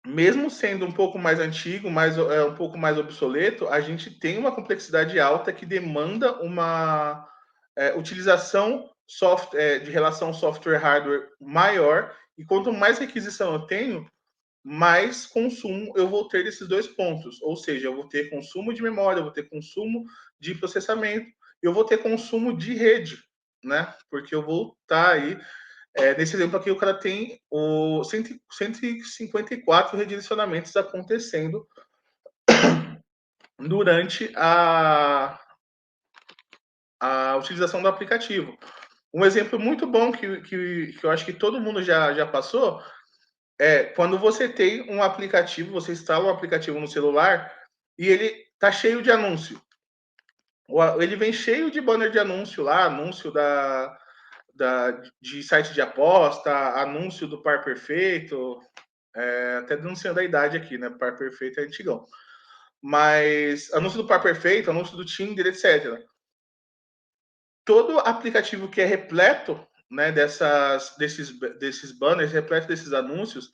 Mesmo sendo um pouco mais antigo, um pouco mais obsoleto, a gente tem uma complexidade alta que demanda uma utilização de relação software-hardware maior, e quanto mais requisição eu tenho, mais consumo eu vou ter desses dois pontos. Ou seja, eu vou ter consumo de memória, eu vou ter consumo de processamento, eu vou ter consumo de rede, né? Porque eu vou estar aí, nesse exemplo aqui, o cara tem 154 redirecionamentos acontecendo durante a utilização do aplicativo. Um exemplo muito bom que eu acho que todo mundo já passou é quando você tem um aplicativo, você instala um aplicativo no celular e ele tá cheio de anúncio. Ele vem cheio de banner de anúncio lá, anúncio de site de aposta, anúncio do Par Perfeito, até denunciando a idade aqui, né? Par Perfeito é antigão. Mas anúncio do Par Perfeito, anúncio do Tinder, etc. Todo aplicativo que é repleto, né, desses banners, repleto desses anúncios,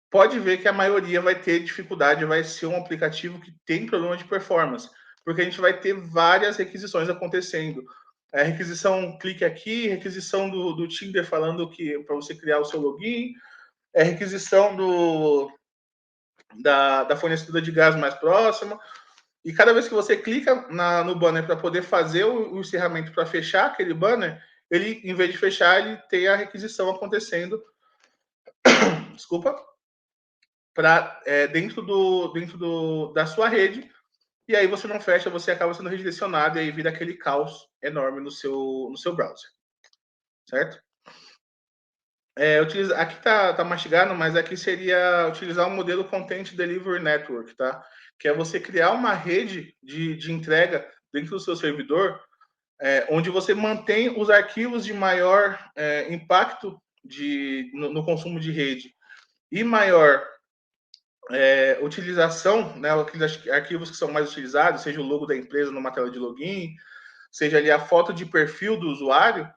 pode ver que a maioria vai ter dificuldade, vai ser um aplicativo que tem problema de performance, porque a gente vai ter várias requisições acontecendo. Requisição clique aqui, requisição do Tinder falando que para você criar o seu login, requisição da fornecedora de gás mais próxima. E cada vez que você clica no banner para poder fazer o encerramento para fechar aquele banner, ele, em vez de fechar, ele tem a requisição acontecendo, desculpa, dentro da sua rede, e aí você não fecha, você acaba sendo redirecionado e aí vira aquele caos enorme no seu browser, certo? Aqui tá mastigado, mas aqui seria utilizar o modelo Content Delivery Network, tá? Que é você criar uma rede de entrega dentro do seu servidor, onde você mantém os arquivos de maior impacto no consumo de rede e maior utilização, né, aqueles arquivos que são mais utilizados, seja o logo da empresa numa tela de login, seja ali a foto de perfil do usuário,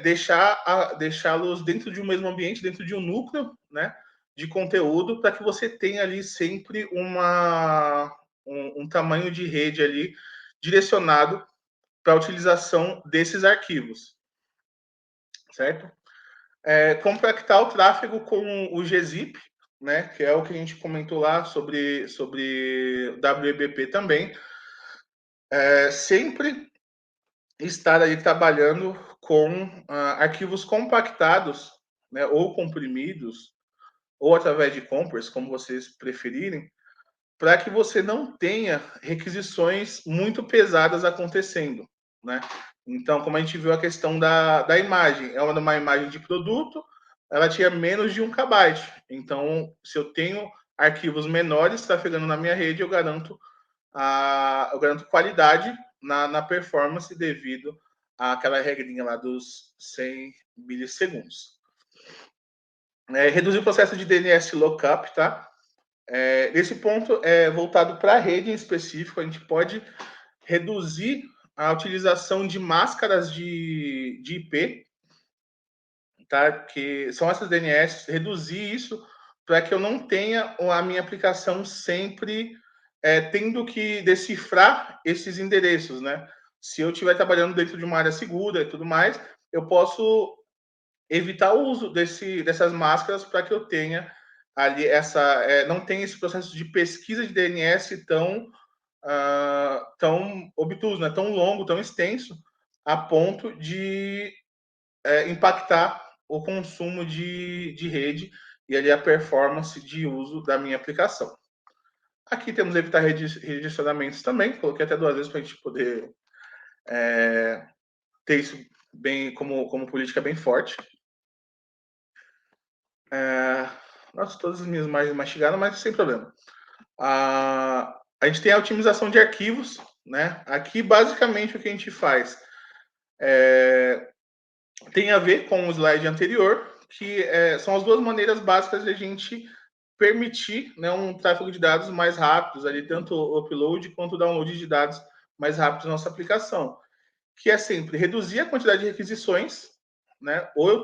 deixá-los dentro de um mesmo ambiente, dentro de um núcleo, né, de conteúdo, para que você tenha ali sempre um tamanho de rede ali direcionado para a utilização desses arquivos, certo? Compactar o tráfego com o gzip, né, que é o que a gente comentou lá sobre WebP também. Sempre estar aí trabalhando com arquivos compactados, né, ou comprimidos, ou através de compras, como vocês preferirem, para que você não tenha requisições muito pesadas acontecendo, né? Então, como a gente viu a questão da imagem, é uma imagem de produto, ela tinha menos de 1 KB. Então, se eu tenho arquivos menores trafegando na minha rede, eu garanto qualidade na performance devido àquela regrinha lá dos 100 milissegundos. Reduzir o processo de DNS lookup, tá? Nesse ponto, voltado para a rede em específico, a gente pode reduzir a utilização de máscaras de IP, tá? Que são essas DNS, reduzir isso para que eu não tenha a minha aplicação sempre tendo que decifrar esses endereços, né? Se eu estiver trabalhando dentro de uma área segura e tudo mais, eu posso evitar o uso dessas máscaras para que eu tenha ali não tenha esse processo de pesquisa de DNS tão obtuso, né? Tão longo, tão extenso, a ponto de impactar o consumo de rede e ali a performance de uso da minha aplicação. Aqui temos evitar redirecionamentos também, coloquei até 2 vezes para a gente poder ter isso bem como política bem forte. Nossa, todas as minhas imagens mastigaram, mas sem problema. A gente tem a otimização de arquivos, né? Aqui, basicamente, o que a gente faz tem a ver com o slide anterior, que são as duas maneiras básicas de a gente permitir, né, um tráfego de dados mais rápidos, ali, tanto o upload quanto o download de dados mais rápidos na nossa aplicação, que é sempre reduzir a quantidade de requisições, né? Ou eu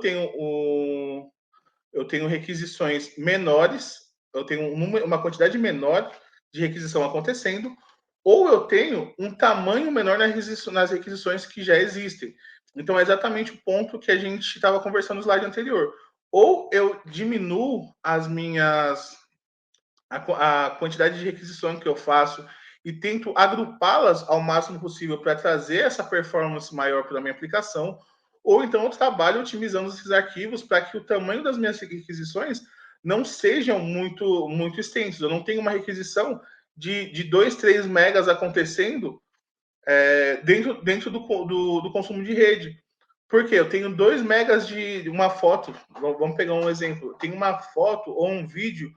tenho requisições menores, eu tenho uma quantidade menor de requisição acontecendo, ou eu tenho um tamanho menor nas requisições que já existem. Então, é exatamente o ponto que a gente estava conversando no slide anterior. ou eu diminuo a quantidade de requisições que eu faço e tento agrupá-las ao máximo possível para trazer essa performance maior para a minha aplicação, ou então eu trabalho otimizando esses arquivos para que o tamanho das minhas requisições não sejam muito extensos. Eu não tenho uma requisição de 2, 3 megas acontecendo dentro do consumo de rede. Porque eu tenho 2 megas de uma foto, vamos pegar um exemplo, eu tenho uma foto ou um vídeo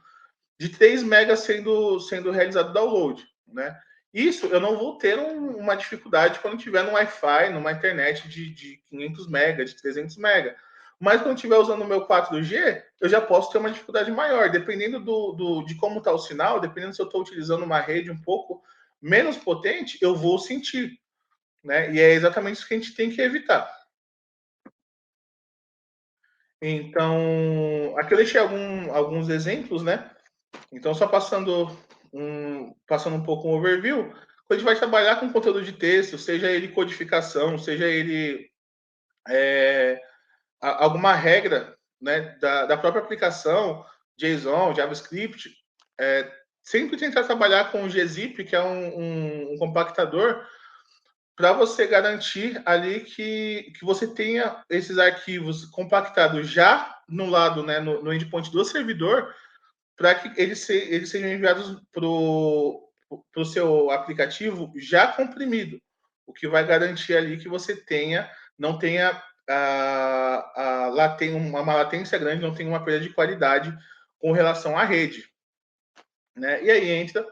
de 3 megas sendo realizado download, né? Isso eu não vou ter uma dificuldade quando tiver no Wi-Fi, numa internet de 500 megas, de 300 megas. Mas quando estiver usando o meu 4G, eu já posso ter uma dificuldade maior. Dependendo de como está o sinal, dependendo se eu estou utilizando uma rede um pouco menos potente, eu vou sentir, né? E é exatamente isso que a gente tem que evitar. Então, aqui eu deixei alguns exemplos, né? Então, só passando um pouco um overview, quando a gente vai trabalhar com conteúdo de texto, seja ele codificação, seja ele alguma regra, né, da própria aplicação, JSON, JavaScript, sempre tentar trabalhar com o gzip, que é um compactador, para você garantir ali que você tenha esses arquivos compactados já no lado, né, no endpoint do servidor, para que eles sejam enviados para o seu aplicativo já comprimido, o que vai garantir ali que você não tenha uma latência grande, não tenha uma perda de qualidade com relação à rede. Né? E aí entra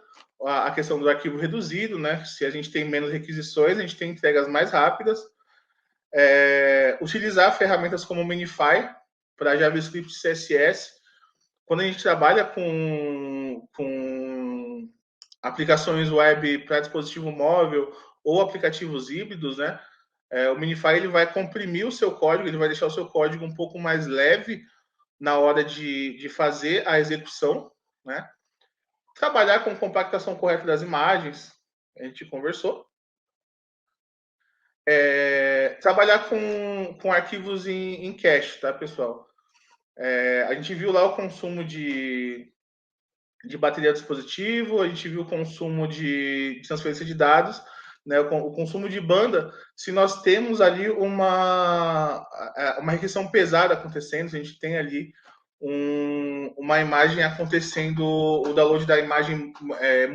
a questão do arquivo reduzido, né? Se a gente tem menos requisições, a gente tem entregas mais rápidas. Utilizar ferramentas como o Minify para JavaScript e CSS. Quando a gente trabalha com aplicações web para dispositivo móvel ou aplicativos híbridos, né? O Minify ele vai comprimir o seu código, ele vai deixar o seu código um pouco mais leve na hora de fazer a execução, né? Trabalhar com compactação correta das imagens, a gente conversou. Trabalhar com arquivos em cache, tá, pessoal? A gente viu lá o consumo de bateria do dispositivo, a gente viu o consumo de transferência de dados, né, o consumo de banda. Se nós temos ali uma requisição pesada acontecendo, a gente tem ali uma imagem acontecendo, o download da imagem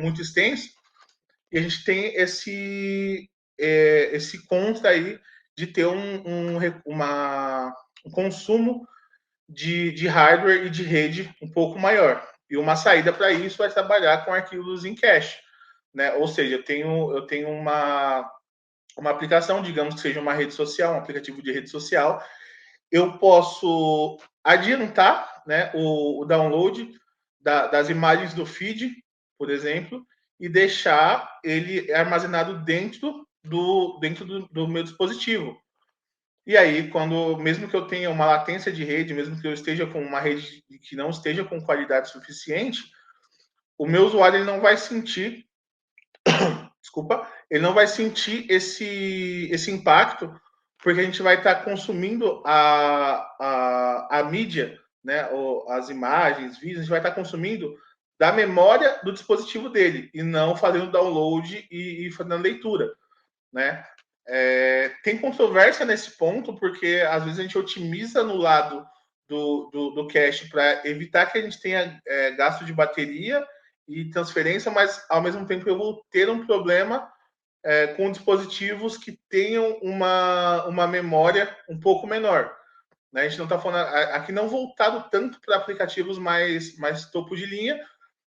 muito extenso, e a gente tem esse contra aí de ter um consumo de hardware e de rede um pouco maior. E uma saída para isso é trabalhar com arquivos em cache. Né? Ou seja, eu tenho uma aplicação, digamos que seja uma rede social, um aplicativo de rede social, eu posso adiantar, né, o download das imagens do feed, por exemplo, e deixar ele armazenado dentro do meu dispositivo. E aí, mesmo que eu tenha uma latência de rede, mesmo que eu esteja com uma rede que não esteja com qualidade suficiente, o meu usuário ele não vai sentir, desculpa, ele não vai sentir esse impacto, porque a gente vai estar consumindo a mídia, né, as imagens, vídeos, a gente vai estar consumindo da memória do dispositivo dele, e não fazendo download e fazendo leitura, né? Tem controvérsia nesse ponto, porque às vezes a gente otimiza no lado do cache para evitar que a gente tenha gasto de bateria e transferência, mas ao mesmo tempo eu vou ter um problema com dispositivos que tenham uma memória um pouco menor. Né? A gente não está falando aqui não voltado tanto para aplicativos mais topo de linha,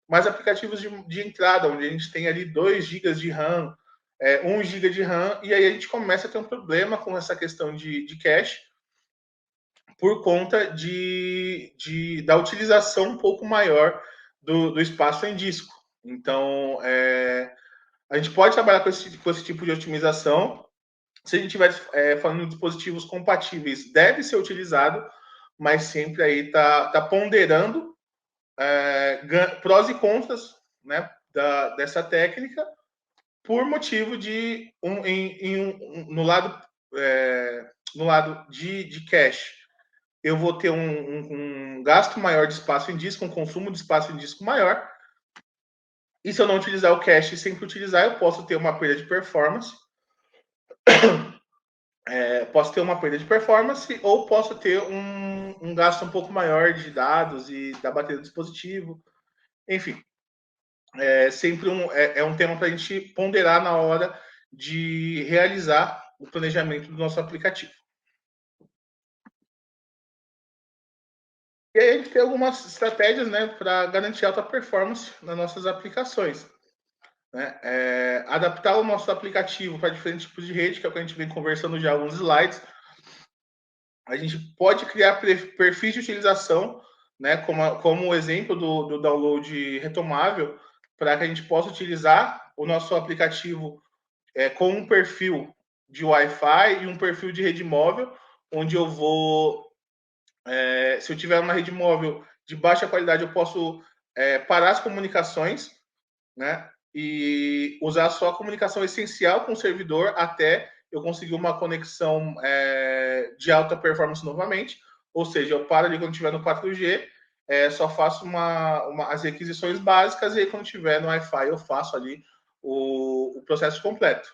mas aplicativos de entrada, onde a gente tem ali 2 GB de RAM, 1 GB de RAM, e aí a gente começa a ter um problema com essa questão de cache, por conta da utilização um pouco maior do espaço em disco. Então, a gente pode trabalhar com esse tipo de otimização. Se a gente estiver falando de dispositivos compatíveis, deve ser utilizado, mas sempre aí tá ponderando prós e contras, né, dessa técnica, por motivo no lado de cache. eu vou ter um gasto maior de espaço em disco, um consumo de espaço em disco maior. E se eu não utilizar o cache e sempre utilizar, eu posso ter uma perda de performance. Posso ter uma perda de performance ou posso ter um gasto um pouco maior de dados e da bateria do dispositivo. Enfim, sempre um tema para a gente ponderar na hora de realizar o planejamento do nosso aplicativo. E aí a gente tem algumas estratégias, né, para garantir alta performance nas nossas aplicações. Né? Adaptar o nosso aplicativo para diferentes tipos de rede, que é o que a gente vem conversando já alguns slides. A gente pode criar perfis de utilização, né, como o exemplo do download retomável, para que a gente possa utilizar o nosso aplicativo com um perfil de Wi-Fi e um perfil de rede móvel, onde eu vou, se eu tiver uma rede móvel de baixa qualidade, eu posso parar as comunicações, né, e usar só a comunicação essencial com o servidor até eu conseguir uma conexão de alta performance novamente. Ou seja, eu paro ali quando estiver no 4G, só faço as requisições básicas e aí quando estiver no Wi-Fi eu faço ali o processo completo.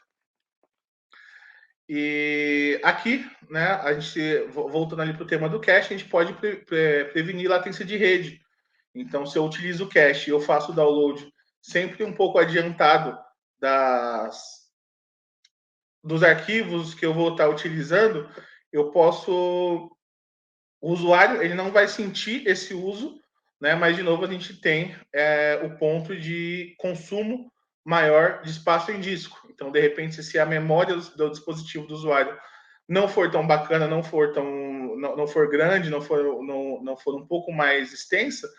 E aqui, né, a gente, voltando ali para o tema do cache, a gente pode prevenir latência de rede. Então, se eu utilizo o cache e eu faço o download sempre um pouco adiantado dos arquivos que eu vou estar utilizando, eu posso... O usuário ele não vai sentir esse uso, né? Mas, de novo, a gente tem o ponto de consumo maior de espaço em disco. Então, de repente, se a memória do dispositivo do usuário não for tão bacana, não for grande, não for um pouco mais extensa,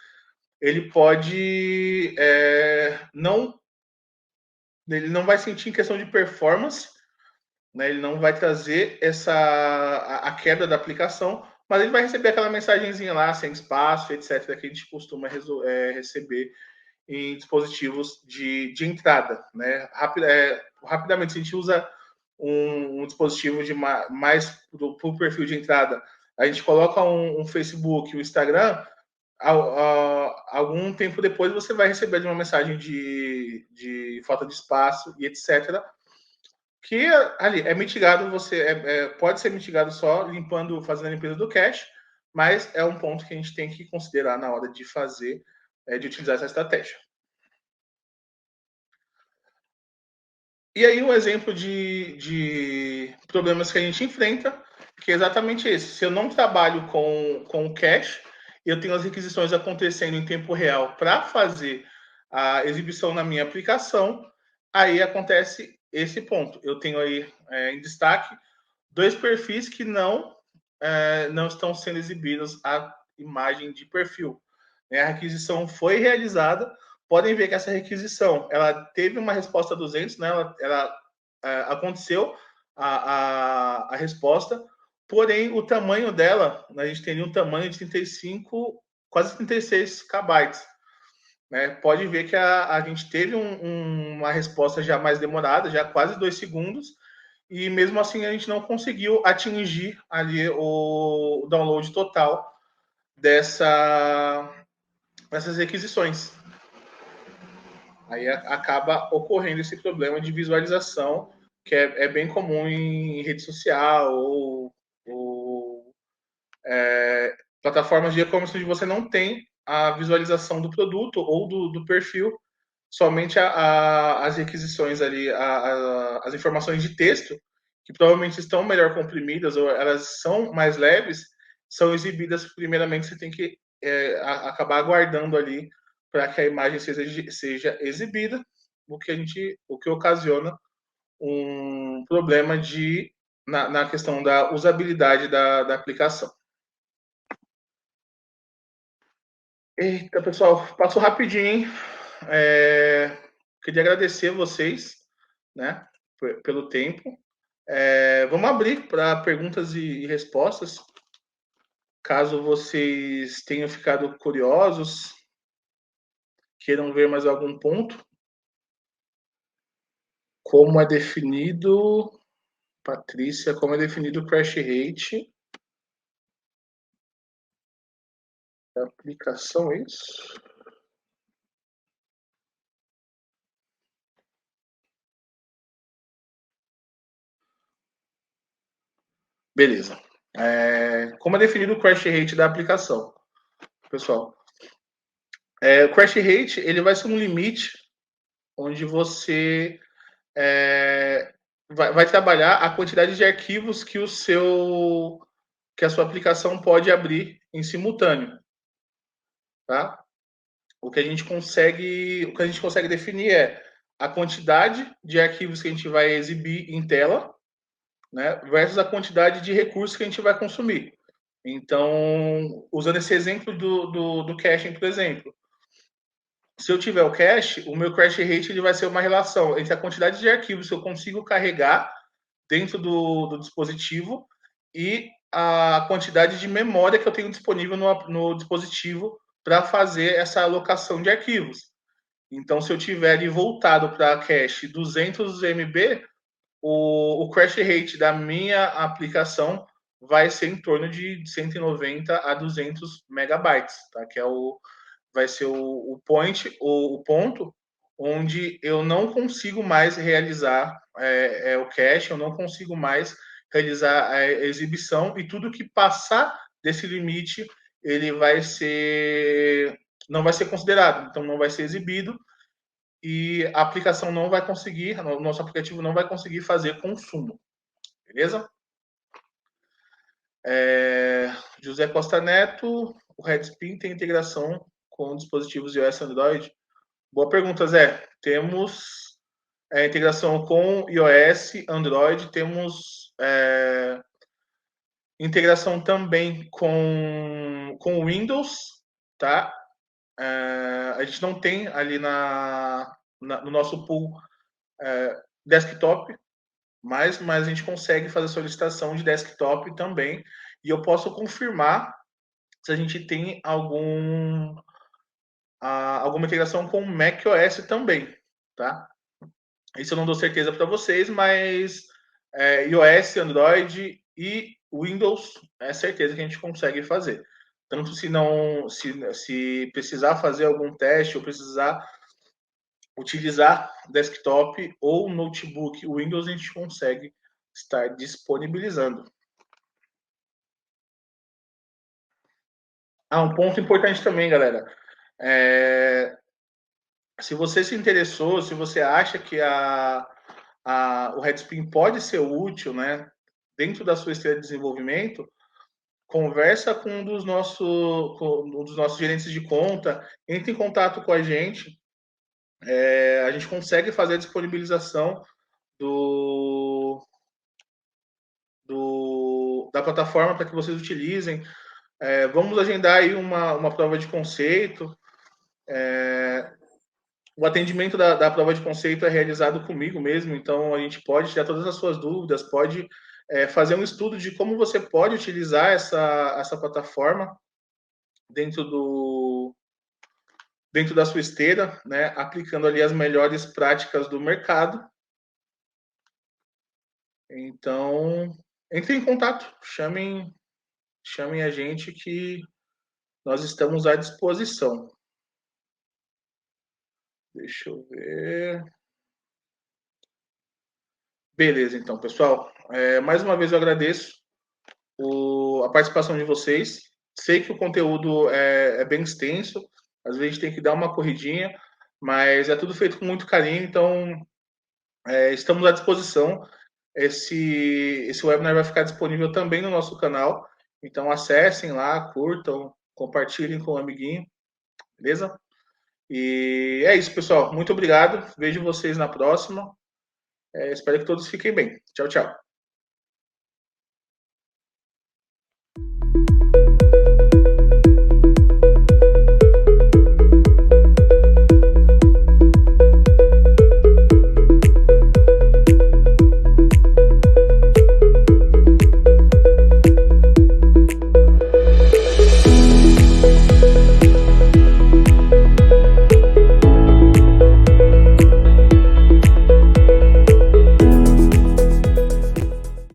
ele pode ele não vai sentir em questão de performance, né? Ele não vai trazer a quebra da aplicação, mas ele vai receber aquela mensagenzinha lá, sem espaço, etc., que a gente costuma receber em dispositivos de entrada, né? Rapidamente, se a gente usa um dispositivo de mais para o perfil de entrada, a gente coloca um Facebook, um Instagram, algum tempo depois você vai receber uma mensagem de falta de espaço e etc., que ali é mitigado, pode ser mitigado só limpando, fazendo a limpeza do cache, mas é um ponto que a gente tem que considerar na hora de fazer, de utilizar essa estratégia. E aí um exemplo de problemas que a gente enfrenta, que é exatamente esse. Se eu não trabalho com o cache, eu tenho as requisições acontecendo em tempo real para fazer a exibição na minha aplicação, aí acontece esse ponto. Eu tenho aí em destaque 2 perfis que não estão sendo exibidos a imagem de perfil. A requisição foi realizada, podem ver que essa requisição ela teve uma resposta 200, né? Ela aconteceu a resposta, porém o tamanho dela, a gente teria um tamanho de 35, quase 36 KB. Né? Pode ver que a gente teve uma resposta já mais demorada, já quase 2 segundos, e mesmo assim a gente não conseguiu atingir ali o download total dessas requisições. Aí acaba ocorrendo esse problema de visualização, que é bem comum em rede social ou plataformas de e-commerce onde você não tem a visualização do produto ou do perfil, somente as requisições ali, as informações de texto, que provavelmente estão melhor comprimidas ou elas são mais leves, são exibidas primeiramente, você tem que acabar aguardando ali para que a imagem seja exibida, o que ocasiona um problema na questão da usabilidade da aplicação. Eita, pessoal, passou rapidinho, hein? Queria agradecer vocês, né, pelo tempo. Vamos abrir para perguntas e respostas. Caso vocês tenham ficado curiosos, queiram ver mais algum ponto. Como é definido, Patrícia, como é definido o crash rate aplicação, é isso? Beleza. Como é definido o crash rate da aplicação, pessoal? O crash rate ele vai ser um limite onde você vai trabalhar a quantidade de arquivos que a sua aplicação pode abrir em simultâneo, tá? O que a gente consegue definir é a quantidade de arquivos que a gente vai exibir em tela, né, versus a quantidade de recursos que a gente vai consumir. Então, usando esse exemplo do caching, por exemplo, se eu tiver o cache, o meu crash rate ele vai ser uma relação entre a quantidade de arquivos que eu consigo carregar dentro do dispositivo e a quantidade de memória que eu tenho disponível no dispositivo para fazer essa alocação de arquivos. Então, se eu tiver ali voltado para cache 200 MB, o crash rate da minha aplicação vai ser em torno de 190 a 200 megabytes, tá? Que vai ser o ponto onde eu não consigo mais realizar o cache, eu não consigo mais realizar a exibição e tudo que passar desse limite ele não vai ser considerado, então não vai ser exibido e a aplicação não vai conseguir, o nosso aplicativo não vai conseguir fazer consumo, beleza? José Costa Neto, o Redspin tem integração com dispositivos iOS e Android? Boa pergunta, Zé. Temos integração com iOS, Android, temos integração também com Windows, tá? A gente não tem ali no nosso pool desktop, mas a gente consegue fazer solicitação de desktop também. E eu posso confirmar se a gente tem alguma integração com macOS também, tá? Isso eu não dou certeza para vocês, mas iOS, Android e Windows é certeza que a gente consegue fazer. Tanto se precisar fazer algum teste ou precisar utilizar desktop ou notebook Windows, a gente consegue estar disponibilizando. Um ponto importante também, galera. Se você se interessou, se você acha que o Redspin pode ser útil, né, dentro da sua esteira de desenvolvimento, conversa com um dos nossos gerentes de conta, entre em contato com a gente. A gente consegue fazer a disponibilização da plataforma para que vocês utilizem. Vamos agendar aí uma prova de conceito. O atendimento da prova de conceito é realizado comigo mesmo, então a gente pode tirar todas as suas dúvidas, pode fazer um estudo de como você pode utilizar essa plataforma dentro da sua esteira, né, aplicando ali as melhores práticas do mercado. Então, entre em contato, chamem a gente que nós estamos à disposição. Deixa eu ver. Beleza, então, pessoal. Mais uma vez eu agradeço a participação de vocês. Sei que o conteúdo é bem extenso, às vezes a gente tem que dar uma corridinha, mas é tudo feito com muito carinho, então estamos à disposição. Esse webinar vai ficar disponível também no nosso canal, então acessem lá, curtam, compartilhem com o amiguinho, beleza? E é isso, pessoal. Muito obrigado. Vejo vocês na próxima. Espero que todos fiquem bem. Tchau, tchau.